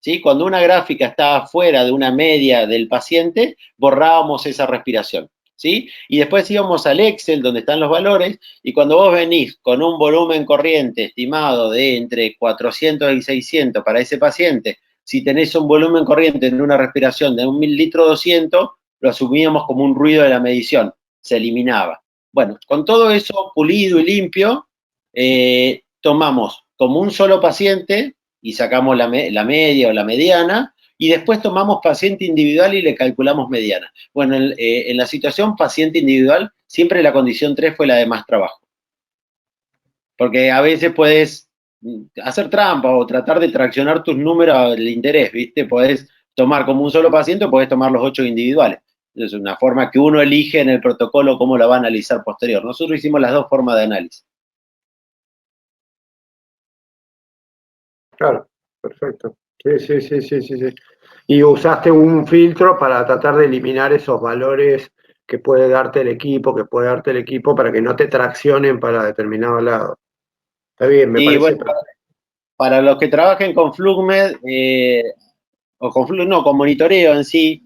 ¿sí? Cuando una gráfica estaba fuera de una media del paciente, borrábamos esa respiración, ¿sí? Y después íbamos al Excel, donde están los valores, y cuando vos venís con un volumen corriente estimado de entre 400 y 600 para ese paciente, si tenés un volumen corriente en una respiración de 1 litro 200, lo asumíamos como un ruido de la medición, se eliminaba. Bueno, con todo eso pulido y limpio, tomamos como un solo paciente y sacamos la media o la mediana, y después tomamos paciente individual y le calculamos mediana. Bueno, en la situación paciente individual, siempre la condición 3 fue la de más trabajo. Porque a veces puedes hacer trampa o tratar de traccionar tus números al interés, ¿viste? Podés tomar como un solo paciente o podés tomar los 8 individuales. Es una forma que uno elige en el protocolo cómo la va a analizar posterior. Nosotros hicimos las 2 formas de análisis. Claro, perfecto. Sí. Y usaste un filtro para tratar de eliminar esos valores que puede darte el equipo, para que no te traccionen para determinado lado. Está bien, me parece. Bueno, para los que trabajen con FlugMed, o con monitoreo en sí,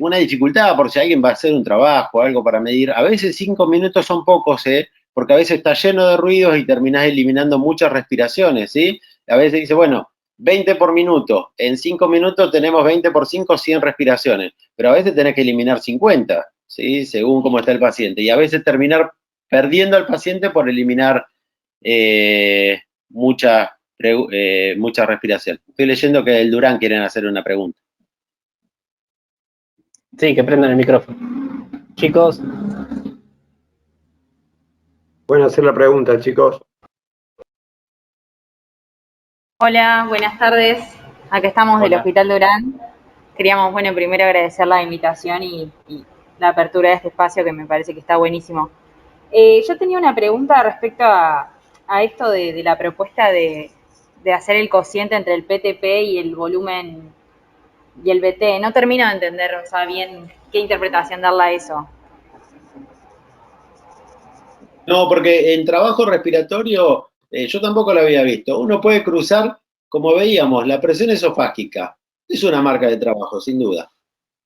una dificultad por si alguien va a hacer un trabajo, algo para medir. A veces 5 minutos son pocos, porque a veces está lleno de ruidos y terminás eliminando muchas respiraciones, ¿sí? A veces dice, bueno, 20 por minuto. En 5 minutos tenemos 20 por 5, 100 respiraciones. Pero a veces tenés que eliminar 50, ¿sí? Según cómo está el paciente. Y a veces terminar perdiendo al paciente por eliminar mucha respiración. Estoy leyendo que el Durán quieren hacer una pregunta. Sí, que prendan el micrófono. Chicos. Pueden hacer la pregunta, chicos. Hola, buenas tardes. Acá estamos del Hospital Durán. Queríamos, bueno, primero agradecer la invitación y la apertura de este espacio que me parece que está buenísimo. Yo tenía una pregunta respecto a esto de la propuesta de hacer el cociente entre el PTP y el volumen y el BT. No termino de entender, o sea, bien qué interpretación darle a eso. No, porque en trabajo respiratorio yo tampoco lo había visto. Uno puede cruzar, como veíamos, la presión esofágica. Es una marca de trabajo, sin duda.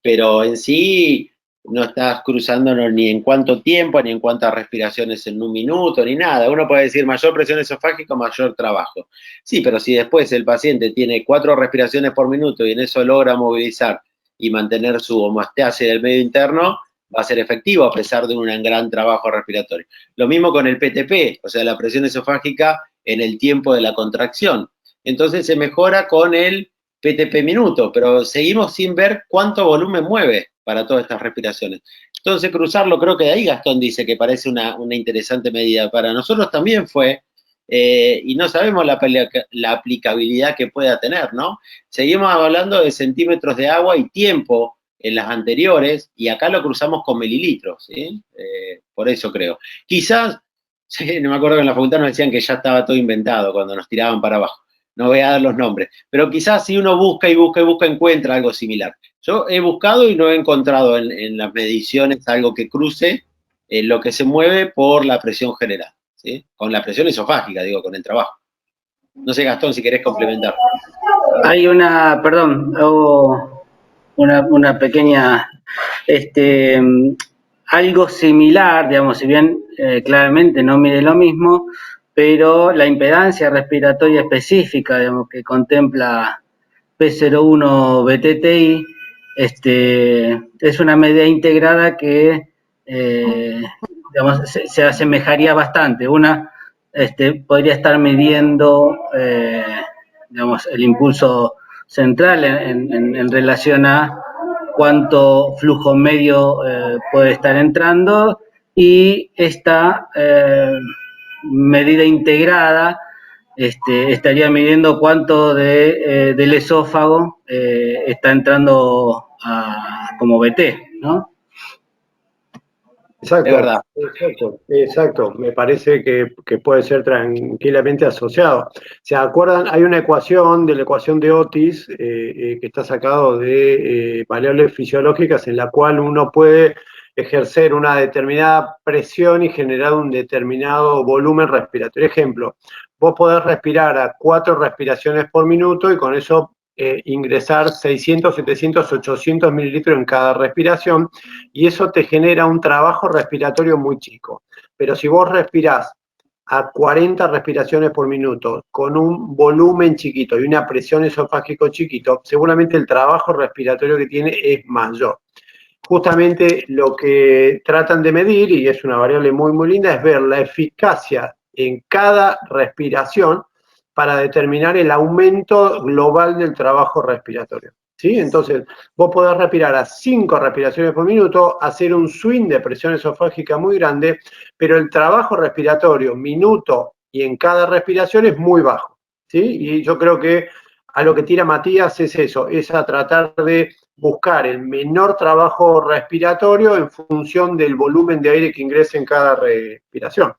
Pero en sí no estás cruzándonos ni en cuánto tiempo, ni en cuántas respiraciones en un minuto, ni nada. Uno puede decir mayor presión esofágica, mayor trabajo. Sí, pero si después el paciente tiene 4 respiraciones por minuto y en eso logra movilizar y mantener su homeostasis del medio interno, va a ser efectivo a pesar de un gran trabajo respiratorio. Lo mismo con el PTP, o sea, la presión esofágica en el tiempo de la contracción. Entonces se mejora con el PTP minuto, pero seguimos sin ver cuánto volumen mueve para todas estas respiraciones. Entonces cruzarlo, creo que de ahí Gastón dice que parece una interesante medida. Para nosotros también fue, y no sabemos la aplicabilidad que pueda tener, ¿no? Seguimos hablando de centímetros de agua y tiempo en las anteriores, y acá lo cruzamos con mililitros, ¿sí? Por eso creo. Quizás, sí, no me acuerdo que en la facultad nos decían que ya estaba todo inventado cuando nos tiraban para abajo. No voy a dar los nombres, pero quizás si uno busca y busca y busca, encuentra algo similar. Yo he buscado y no he encontrado en las mediciones algo que cruce lo que se mueve por la presión general, ¿sí? Con la presión esofágica, digo, con el trabajo. No sé, Gastón, si querés complementar. Hay una pequeña, algo similar, digamos, si bien claramente no mide lo mismo, pero la impedancia respiratoria específica, digamos, que contempla P01 BTTI, es una medida integrada que, digamos, se asemejaría bastante. Una podría estar midiendo, digamos, el impulso central en relación a cuánto flujo medio puede estar entrando, y esta medida integrada estaría midiendo cuánto del esófago está entrando como BT, ¿no? Exacto, es verdad. Exacto. Me parece que puede ser tranquilamente asociado. ¿Se acuerdan? Hay una ecuación de la ecuación de Otis que está sacado de variables fisiológicas, en la cual uno puede ejercer una determinada presión y generar un determinado volumen respiratorio. Ejemplo, vos podés respirar a 4 respiraciones por minuto y con eso ingresar 600, 700, 800 mililitros en cada respiración, y eso te genera un trabajo respiratorio muy chico. Pero si vos respirás a 40 respiraciones por minuto con un volumen chiquito y una presión esofágico chiquito, seguramente el trabajo respiratorio que tiene es mayor. Justamente lo que tratan de medir, y es una variable muy, muy linda, es ver la eficacia en cada respiración para determinar el aumento global del trabajo respiratorio, ¿sí? Entonces, vos podés respirar a 5 respiraciones por minuto, hacer un swing de presión esofágica muy grande, pero el trabajo respiratorio, minuto y en cada respiración, es muy bajo, ¿sí? Y yo creo que a lo que tira Matías es eso, es a tratar de buscar el menor trabajo respiratorio en función del volumen de aire que ingrese en cada respiración.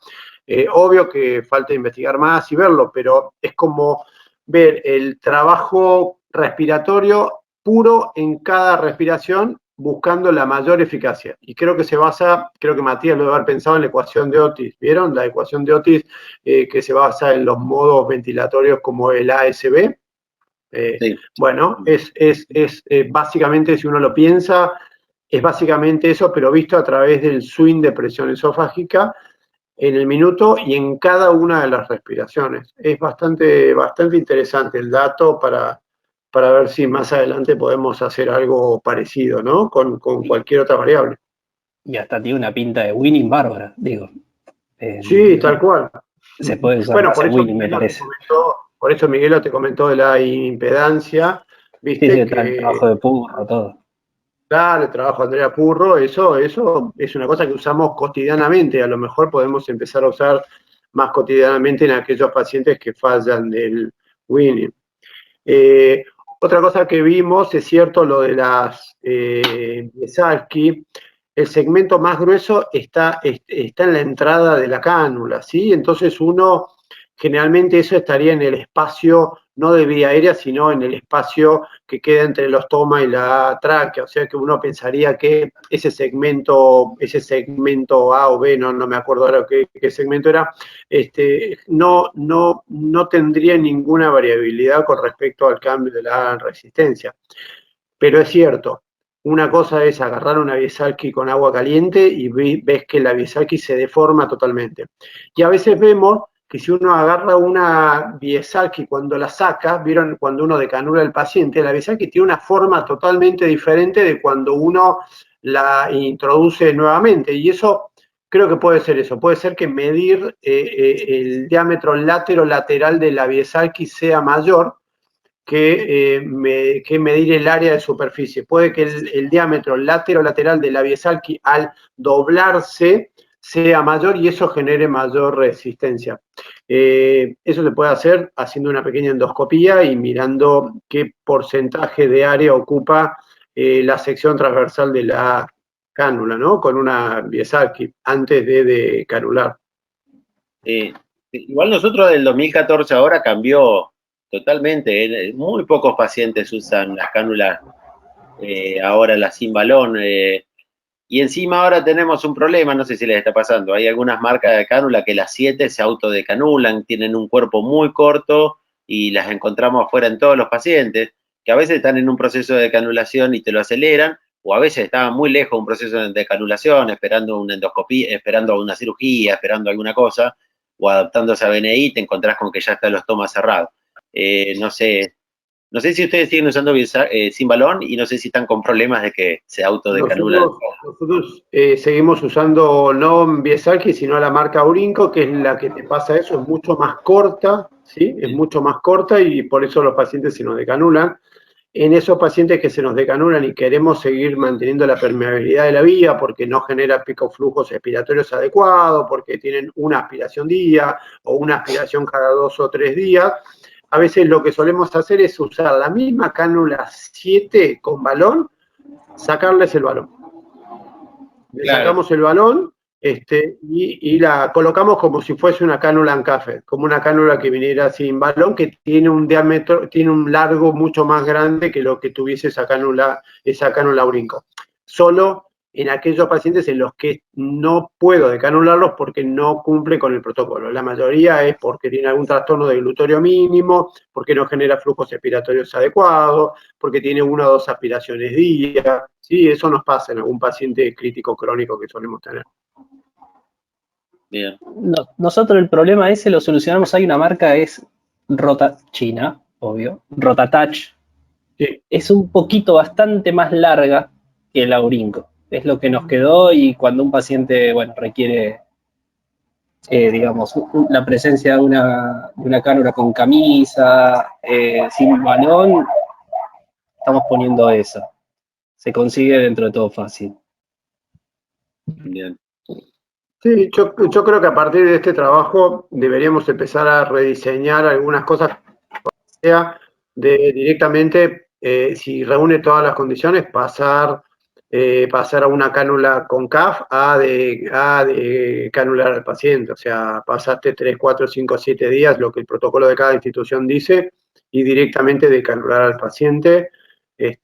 Obvio que falta investigar más y verlo, pero es como ver el trabajo respiratorio puro en cada respiración, buscando la mayor eficacia. Y creo que se basa, creo que Matías lo debe haber pensado en la ecuación de Otis. ¿Vieron? La ecuación de Otis que se basa en los modos ventilatorios como el ASB. Sí. Bueno, básicamente, si uno lo piensa, es básicamente eso, pero visto a través del swing de presión esofágica en el minuto y en cada una de las respiraciones. Es bastante interesante el dato para ver si más adelante podemos hacer algo parecido, ¿no? Con cualquier otra variable. Y hasta tiene una pinta de winning bárbara, digo. Sí, tal cual. Se puede usar Bueno, para hacer winning, me parece. Por eso Miguelo te comentó de la impedancia, viste Sí, que el trabajo de Purro, todo. claro, el trabajo de Andrea Purro, eso es una cosa que usamos cotidianamente. A lo mejor podemos empezar a usar más cotidianamente en aquellos pacientes que fallan del winning. Otra cosa que vimos, es cierto, lo de las Biesalski, el segmento más grueso está en la entrada de la cánula, ¿sí? Entonces generalmente eso estaría en el espacio, no de vía aérea, sino en el espacio que queda entre el ostoma y la tráquea, o sea que uno pensaría que ese segmento A o B, no me acuerdo ahora qué segmento era, no tendría ninguna variabilidad con respecto al cambio de la resistencia. Pero es cierto, una cosa es agarrar una Biesalki con agua caliente y ves que la Biesalki se deforma totalmente. Y a veces vemos que si uno agarra una Biesalki cuando la saca, vieron cuando uno decanula al paciente, la Biesalki tiene una forma totalmente diferente de cuando uno la introduce nuevamente. Y eso creo que puede ser eso, puede ser que medir el diámetro lateral de la Biesalki sea mayor que medir el área de superficie. Puede que el diámetro lateral de la Biesalki al doblarse sea mayor y eso genere mayor resistencia. Eso se puede hacer haciendo una pequeña endoscopía y mirando qué porcentaje de área ocupa la sección transversal de la cánula, ¿no? Con una Biesalki, antes de canular. Igual nosotros del 2014 ahora cambió totalmente. Muy pocos pacientes usan las cánulas ahora, las sin balón. Y encima ahora tenemos un problema, no sé si les está pasando. Hay algunas marcas de cánula que las 7 se autodecanulan, tienen un cuerpo muy corto y las encontramos afuera en todos los pacientes, que a veces están en un proceso de decanulación y te lo aceleran, o a veces estaban muy lejos de un proceso de decanulación, esperando una endoscopía, esperando una cirugía, esperando alguna cosa, o adaptándose a BNI, te encontrás con que ya está el ostoma cerrado. No sé si ustedes siguen usando sin balón y no sé si están con problemas de que se autodecanulan. Nosotros seguimos usando no Biesalki, sino la marca Aurinco, que es la que te pasa eso, es mucho más corta, ¿sí? Es mucho más corta y por eso los pacientes se nos decanulan. En esos pacientes que se nos decanulan y queremos seguir manteniendo la permeabilidad de la vía porque no genera picoflujos expiratorios adecuados, porque tienen una aspiración día o una aspiración cada 2 o 3 días, a veces lo que solemos hacer es usar la misma cánula 7 con balón, sacarles el balón. Le sacamos el balón y la colocamos como si fuese una cánula en café, como una cánula que viniera sin balón, que tiene un diámetro, tiene un largo mucho más grande que lo que tuviese esa cánula Aurinco. Solo en aquellos pacientes en los que no puedo decanularlos porque no cumple con el protocolo. La mayoría es porque tiene algún trastorno de glutorio mínimo, porque no genera flujos expiratorios adecuados, porque tiene 1 o 2 aspiraciones día. Sí, eso nos pasa en algún paciente crítico crónico que solemos tener. Bien. Nosotros el problema ese lo solucionamos. Hay una marca, es China, obvio, Rotatouch. Sí. Es un poquito bastante más larga que el Aurinco. Es lo que nos quedó y cuando un paciente, bueno, requiere, digamos, la presencia de una cánula con camisa, sin balón, estamos poniendo esa. Se consigue dentro de todo fácil. Bien. Sí, yo creo que a partir de este trabajo deberíamos empezar a rediseñar algunas cosas, sea de directamente, si reúne todas las condiciones, pasar a una cánula con CAF a de canular al paciente. O sea, pasaste 3, 4, 5, 7 días, lo que el protocolo de cada institución dice, y directamente de canular al paciente,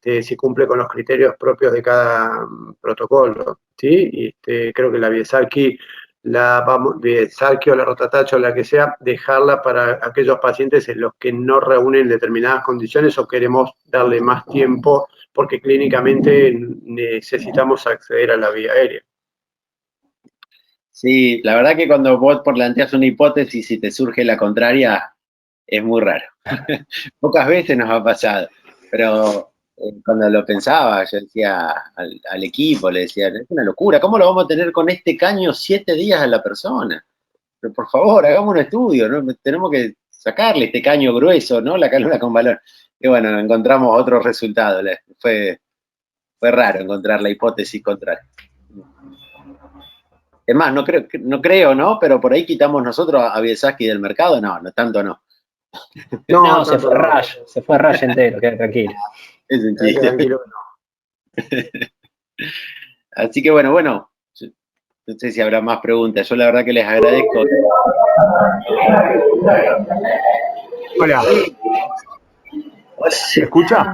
si cumple con los criterios propios de cada protocolo. ¿Sí? Creo que la Biesalki de Salquio, la Rotatacho, la que sea, dejarla para aquellos pacientes en los que no reúnen determinadas condiciones o queremos darle más tiempo porque clínicamente necesitamos acceder a la vía aérea. Sí, la verdad que cuando vos planteas una hipótesis y te surge la contraria, es muy raro. Pocas veces nos ha pasado, pero cuando lo pensaba, yo decía al equipo, le decía, es una locura, ¿cómo lo vamos a tener con este caño 7 días a la persona? Pero por favor, hagamos un estudio, ¿no? Tenemos que sacarle este caño grueso, ¿no? La cálula con valor. Y bueno, encontramos otro resultado. Fue raro encontrar la hipótesis contraria. Es más, no creo, ¿no? Pero por ahí quitamos nosotros a Biesaski del mercado, no tanto no. No, se fue Rush entero, queda tranquilo. Es un chiste. Así que bueno, no sé si habrá más preguntas. Yo la verdad que les agradezco. Hola. ¿Se escucha?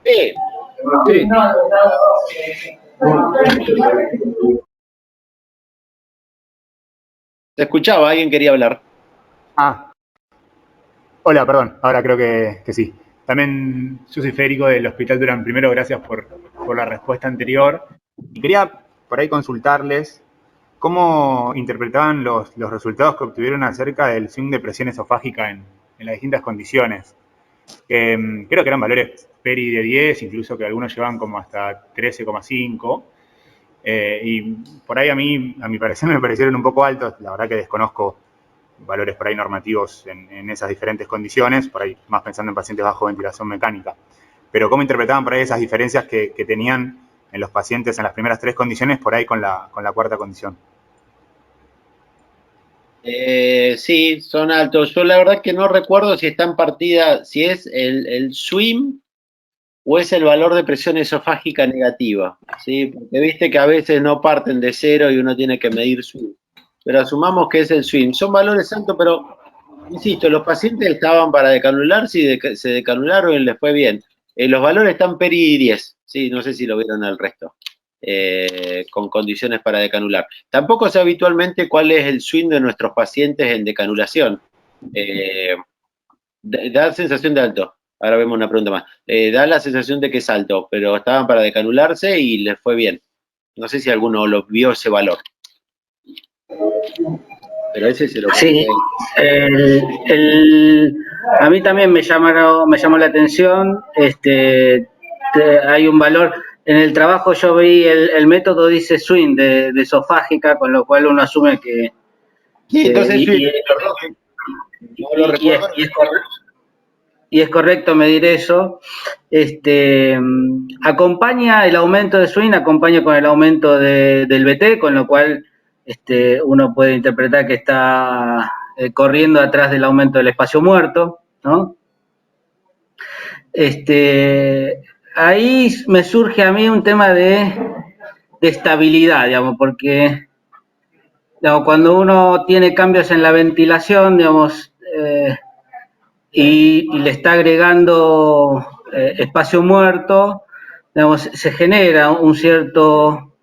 Sí. Sí. Se escuchaba, alguien quería hablar. Hola, perdón, ahora creo que sí. También yo soy Federico del Hospital Durán. Primero, gracias por la respuesta anterior. Y quería por ahí consultarles cómo interpretaban los resultados que obtuvieron acerca del swing de presión esofágica en las distintas condiciones. Creo que eran valores PERI de 10, incluso que algunos llevaban como hasta 13,5. Y por ahí a mi parecer me parecieron un poco altos. La verdad que desconozco valores por ahí normativos en esas diferentes condiciones, por ahí más pensando en pacientes bajo ventilación mecánica. Pero ¿cómo interpretaban por ahí esas diferencias que tenían en los pacientes en las primeras 3 condiciones, por ahí con la cuarta condición? Sí, son altos. Yo la verdad que no recuerdo si están partidas, si es el swim o es el valor de presión esofágica negativa, ¿sí? Porque viste que a veces no parten de 0 y uno tiene que medir swim. Pero asumamos que es el swim. Son valores altos, pero, insisto, los pacientes estaban para decanularse y se decanularon y les fue bien. Los valores están PERI 10, ¿sí? No sé si lo vieron el resto. Con condiciones para decanular. Tampoco sé habitualmente cuál es el swing de nuestros pacientes en decanulación. Da sensación de alto. Ahora vemos una pregunta más. Da la sensación de que es alto, pero estaban para decanularse y les fue bien. No sé si alguno lo vio ese valor. Pero ese se lo Sí, a mí también me llamó la atención. Hay un valor. En el trabajo yo vi el método dice swing de esofágica, con lo cual uno asume que. Sí, entonces y es correcto medir eso. Acompaña el aumento de swing, acompaña con el aumento del BT, con lo cual uno puede interpretar que está corriendo atrás del aumento del espacio muerto, ¿no? Ahí me surge a mí un tema de estabilidad, digamos, porque digamos, cuando uno tiene cambios en la ventilación, digamos, y le está agregando espacio muerto, digamos, se genera un cierto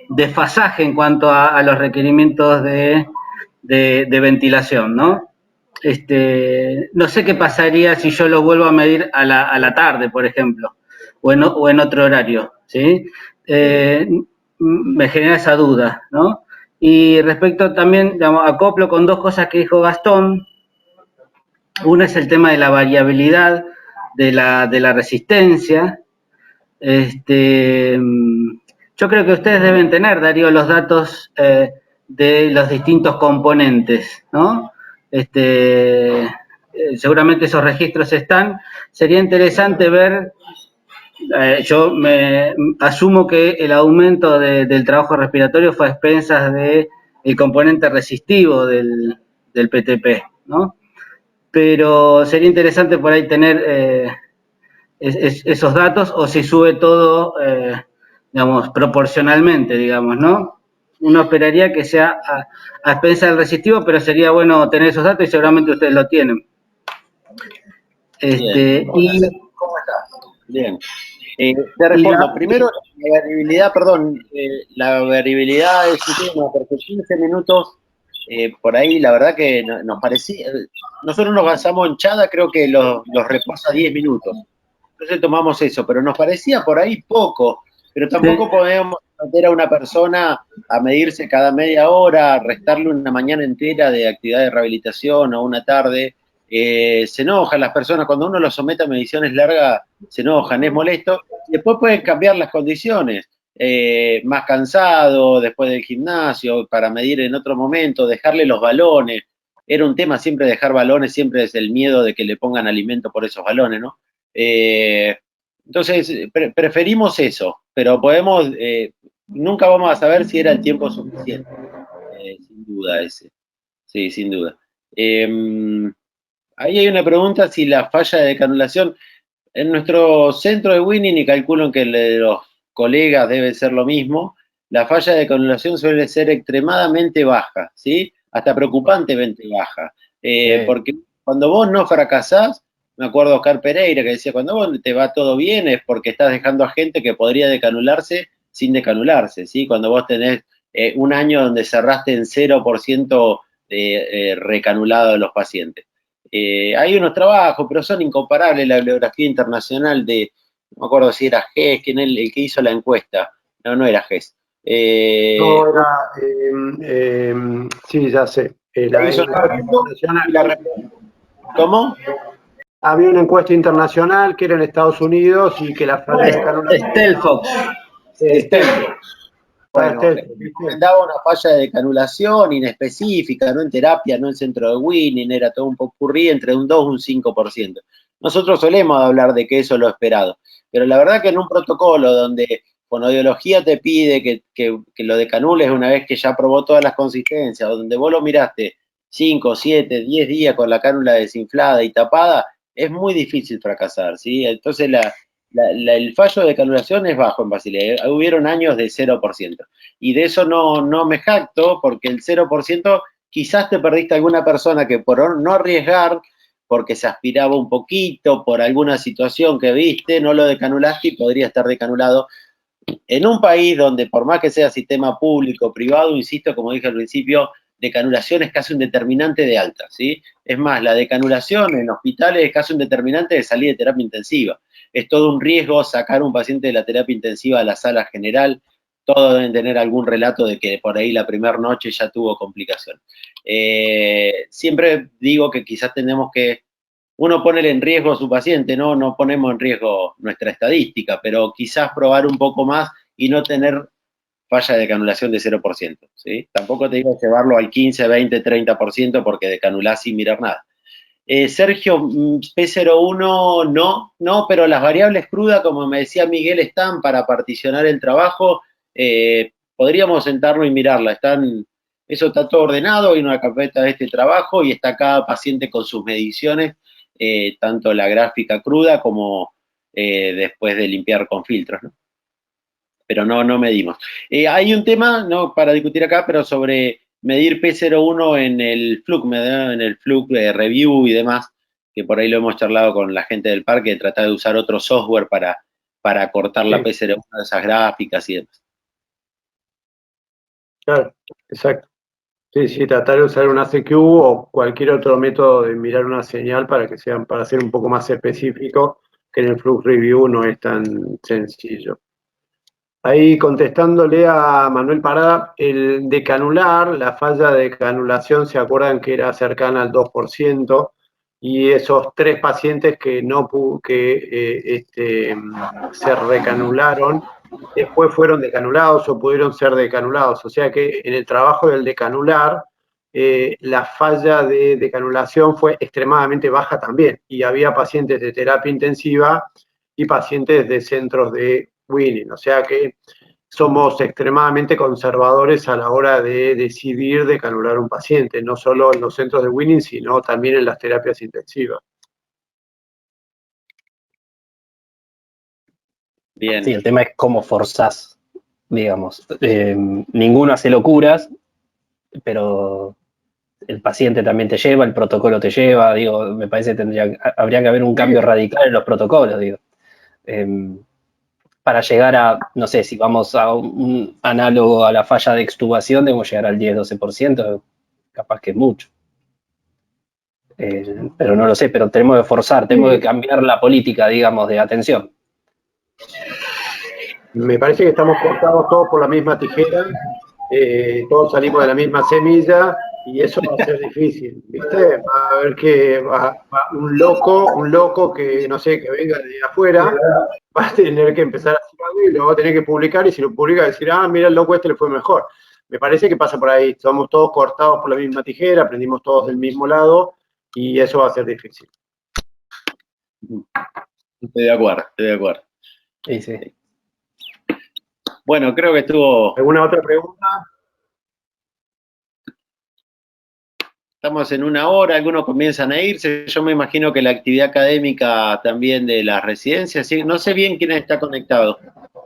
desfasaje en cuanto a los requerimientos de ventilación, ¿no? No sé qué pasaría si yo lo vuelvo a medir a la tarde, por ejemplo, o en otro horario, ¿sí? Me genera esa duda, ¿no? Y respecto también, digamos, acoplo con 2 cosas que dijo Gastón. Una es el tema de la variabilidad de la resistencia. Yo creo que ustedes deben tener, Darío, los datos de los distintos componentes, ¿no? Seguramente esos registros están. Sería interesante ver, yo me asumo que el aumento del trabajo respiratorio fue a expensas del componente resistivo del PTP, ¿no? Pero sería interesante por ahí tener esos datos o si sube todo, digamos, proporcionalmente, digamos, ¿no? Uno esperaría que sea a expensas del resistivo, pero sería bueno tener esos datos y seguramente ustedes lo tienen. Bien. ¿Cómo estás? Bien. Te respondo. Primero, la variabilidad, perdón, la variabilidad es un tema, porque 15 minutos, por ahí, la verdad que nos parecía, nosotros nos basamos en Chada, creo que los reposa 10 minutos. Entonces tomamos eso, pero nos parecía por ahí poco, pero tampoco podemos meter a una persona a medirse cada media hora, restarle una mañana entera de actividad de rehabilitación o una tarde. Se enojan las personas, cuando uno los somete a mediciones largas, se enojan, es molesto, y después pueden cambiar las condiciones, más cansado, después del gimnasio, para medir en otro momento, dejarle los balones. Era un tema siempre dejar balones, siempre es el miedo de que le pongan alimento por esos balones, ¿no? Entonces, preferimos eso, pero podemos, nunca vamos a saber si era el tiempo suficiente, sin duda ese, sí, sin duda. Ahí hay una pregunta si la falla de decanulación, en nuestro centro de Winning, y calculo que el de los colegas debe ser lo mismo, la falla de decanulación suele ser extremadamente baja, ¿sí? Hasta preocupantemente baja, porque cuando vos no fracasás, me acuerdo Oscar Pereira que decía, cuando vos te va todo bien es porque estás dejando a gente que podría decanularse sin decanularse, ¿sí? Cuando vos tenés un año donde cerraste en 0% recanulado de los pacientes. Hay unos trabajos, pero son incomparables. La bibliografía internacional de, no me acuerdo si era GES, quien el que hizo la encuesta. No, no era GES. No, sí, ya sé. ¿Cómo? Había una encuesta internacional que era en Estados Unidos y que la falla de decanulación... Stelfox. Bueno, recomendaba una falla de decanulación inespecífica, no en terapia, no en centro de Winning, era todo un popurrí entre un 2 y un 5%. Nosotros solemos hablar de que eso es lo esperado, pero la verdad que en un protocolo donde fonoaudiología te pide que lo decanules una vez que ya probó todas las consistencias, o donde vos lo miraste 5, 7, 10 días con la cánula desinflada y tapada, es muy difícil fracasar, ¿sí? Entonces el fallo de canulación es bajo en Basilea. Hubieron años de 0%. Y de eso no me jacto, porque el 0% quizás te perdiste alguna persona que por no arriesgar, porque se aspiraba un poquito, por alguna situación que viste, no lo decanulaste y podría estar decanulado. En un país donde por más que sea sistema público, privado, insisto, como dije al principio, decanulación es casi un determinante de alta, ¿sí? Es más, la decanulación en hospitales es casi un determinante de salida de terapia intensiva. Es todo un riesgo sacar un paciente de la terapia intensiva a la sala general. Todos deben tener algún relato de que por ahí la primera noche ya tuvo complicación. Siempre digo que quizás tenemos que, uno pone en riesgo a su paciente, ¿no? No ponemos en riesgo nuestra estadística, pero quizás probar un poco más y no tener falla de decanulación de 0%, ¿sí? Tampoco te digo llevarlo al 15, 20, 30% porque decanulás sin mirar nada. Sergio, P01 no, pero las variables crudas, como me decía Miguel, están para particionar el trabajo. Podríamos sentarnos y mirarla. Eso está todo ordenado, hay una carpeta de este trabajo y está cada paciente con sus mediciones, tanto la gráfica cruda como después de limpiar con filtros, ¿no? Pero no medimos. Hay un tema, no para discutir acá, pero sobre medir P01 en el Fluke Review y demás, que por ahí lo hemos charlado con la gente del parque, de tratar de usar otro software para cortar la P01 de esas gráficas y demás. Claro, exacto. Sí, tratar de usar una CQ o cualquier otro método de mirar una señal para ser un poco más específico, que en el Fluke Review no es tan sencillo. Ahí contestándole a Manuel Parada, el decanular, la falla de decanulación, ¿se acuerdan que era cercana al 2%? Y esos 3 pacientes que se recanularon, después fueron decanulados o pudieron ser decanulados. O sea que en el trabajo del decanular, la falla de decanulación fue extremadamente baja también. Y había pacientes de terapia intensiva y pacientes de centros de Winning. O sea que somos extremadamente conservadores a la hora de decidir decanular un paciente, no solo en los centros de Winning, sino también en las terapias intensivas. Bien. Sí, el tema es cómo forzás, digamos. Ninguno hace locuras, pero el paciente también te lleva, el protocolo te lleva, digo, me parece que habría que haber un cambio radical en los protocolos, digo. para llegar a, no sé, si vamos a un análogo a la falla de extubación, debemos llegar al 10-12%, capaz que es mucho. Pero no lo sé, pero tenemos que forzar, tenemos que cambiar la política, digamos, de atención. Me parece que estamos cortados todos por la misma tijera, todos salimos de la misma semilla y eso va a ser difícil, ¿viste? Va a haber que un loco que, no sé, que venga de afuera, va a tener que empezar a hacer algo y lo va a tener que publicar, y si lo publica decir, mira, el loco este le fue mejor. Me parece que pasa por ahí, somos todos cortados por la misma tijera, aprendimos todos del mismo lado y eso va a ser difícil. Estoy de acuerdo. Sí, sí. Bueno, creo que estuvo... ¿Alguna otra pregunta? Estamos en 1 hora, algunos comienzan a irse. Yo me imagino que la actividad académica también de las residencias, ¿sí? No sé bien quién está conectado.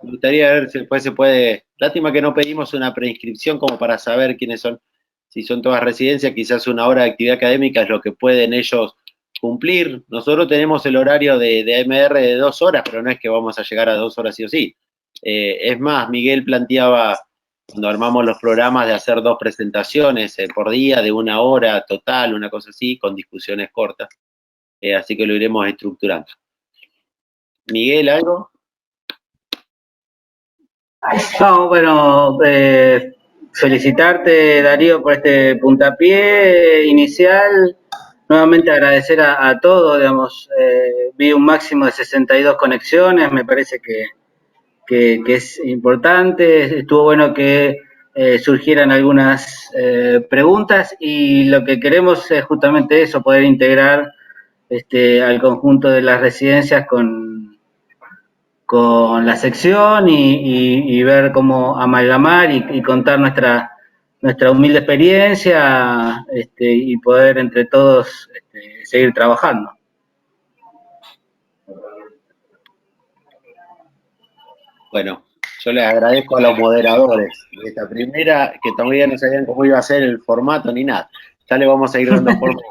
Me gustaría ver si después se puede... Lástima que no pedimos una preinscripción como para saber quiénes son. Si son todas residencias, quizás 1 hora de actividad académica es lo que pueden ellos cumplir. Nosotros tenemos el horario de AMR de 2 horas, pero no es que vamos a llegar a 2 horas sí o sí. Es más, Miguel planteaba, cuando armamos los programas, de hacer 2 presentaciones por día, de 1 hora total, una cosa así, con discusiones cortas. Así que lo iremos estructurando. Miguel, ¿algo? No, bueno, felicitarte, Darío, por este puntapié inicial. Nuevamente agradecer a todos, digamos, vi un máximo de 62 conexiones, me parece que es importante. Estuvo bueno que surgieran algunas preguntas, y lo que queremos es justamente eso, poder integrar al conjunto de las residencias con la sección y ver cómo amalgamar y contar nuestra humilde experiencia, y poder entre todos seguir trabajando. Bueno, yo les agradezco a los moderadores de esta primera, que todavía no sabían cómo iba a ser el formato ni nada. Ya le vamos a ir dando forma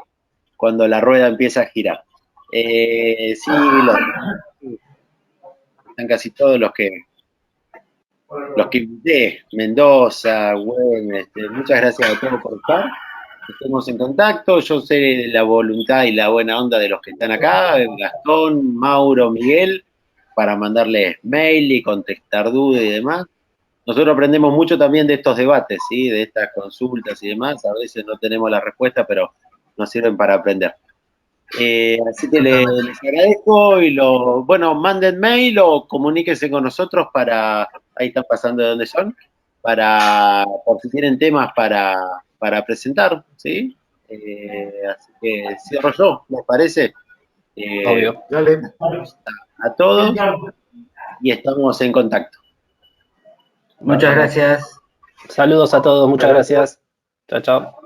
cuando la rueda empiece a girar. Sí, están casi todos los que invité, Mendoza, Gwen, muchas gracias a todos por estar. Estemos en contacto. Yo sé la voluntad y la buena onda de los que están acá, Gastón, Mauro, Miguel, para mandarles mail y contestar dudas y demás. Nosotros aprendemos mucho también de estos debates, ¿sí? De estas consultas y demás. A veces no tenemos la respuesta, pero nos sirven para aprender. Así que les agradezco y bueno, manden mail o comuníquense con nosotros ahí están pasando de dónde son, por si tienen temas para presentar, ¿sí? Así que cierro yo, ¿les parece? Obvio. Dale. A todos y estamos en contacto. Muchas gracias. Saludos a todos, muchas gracias. Chao, chao.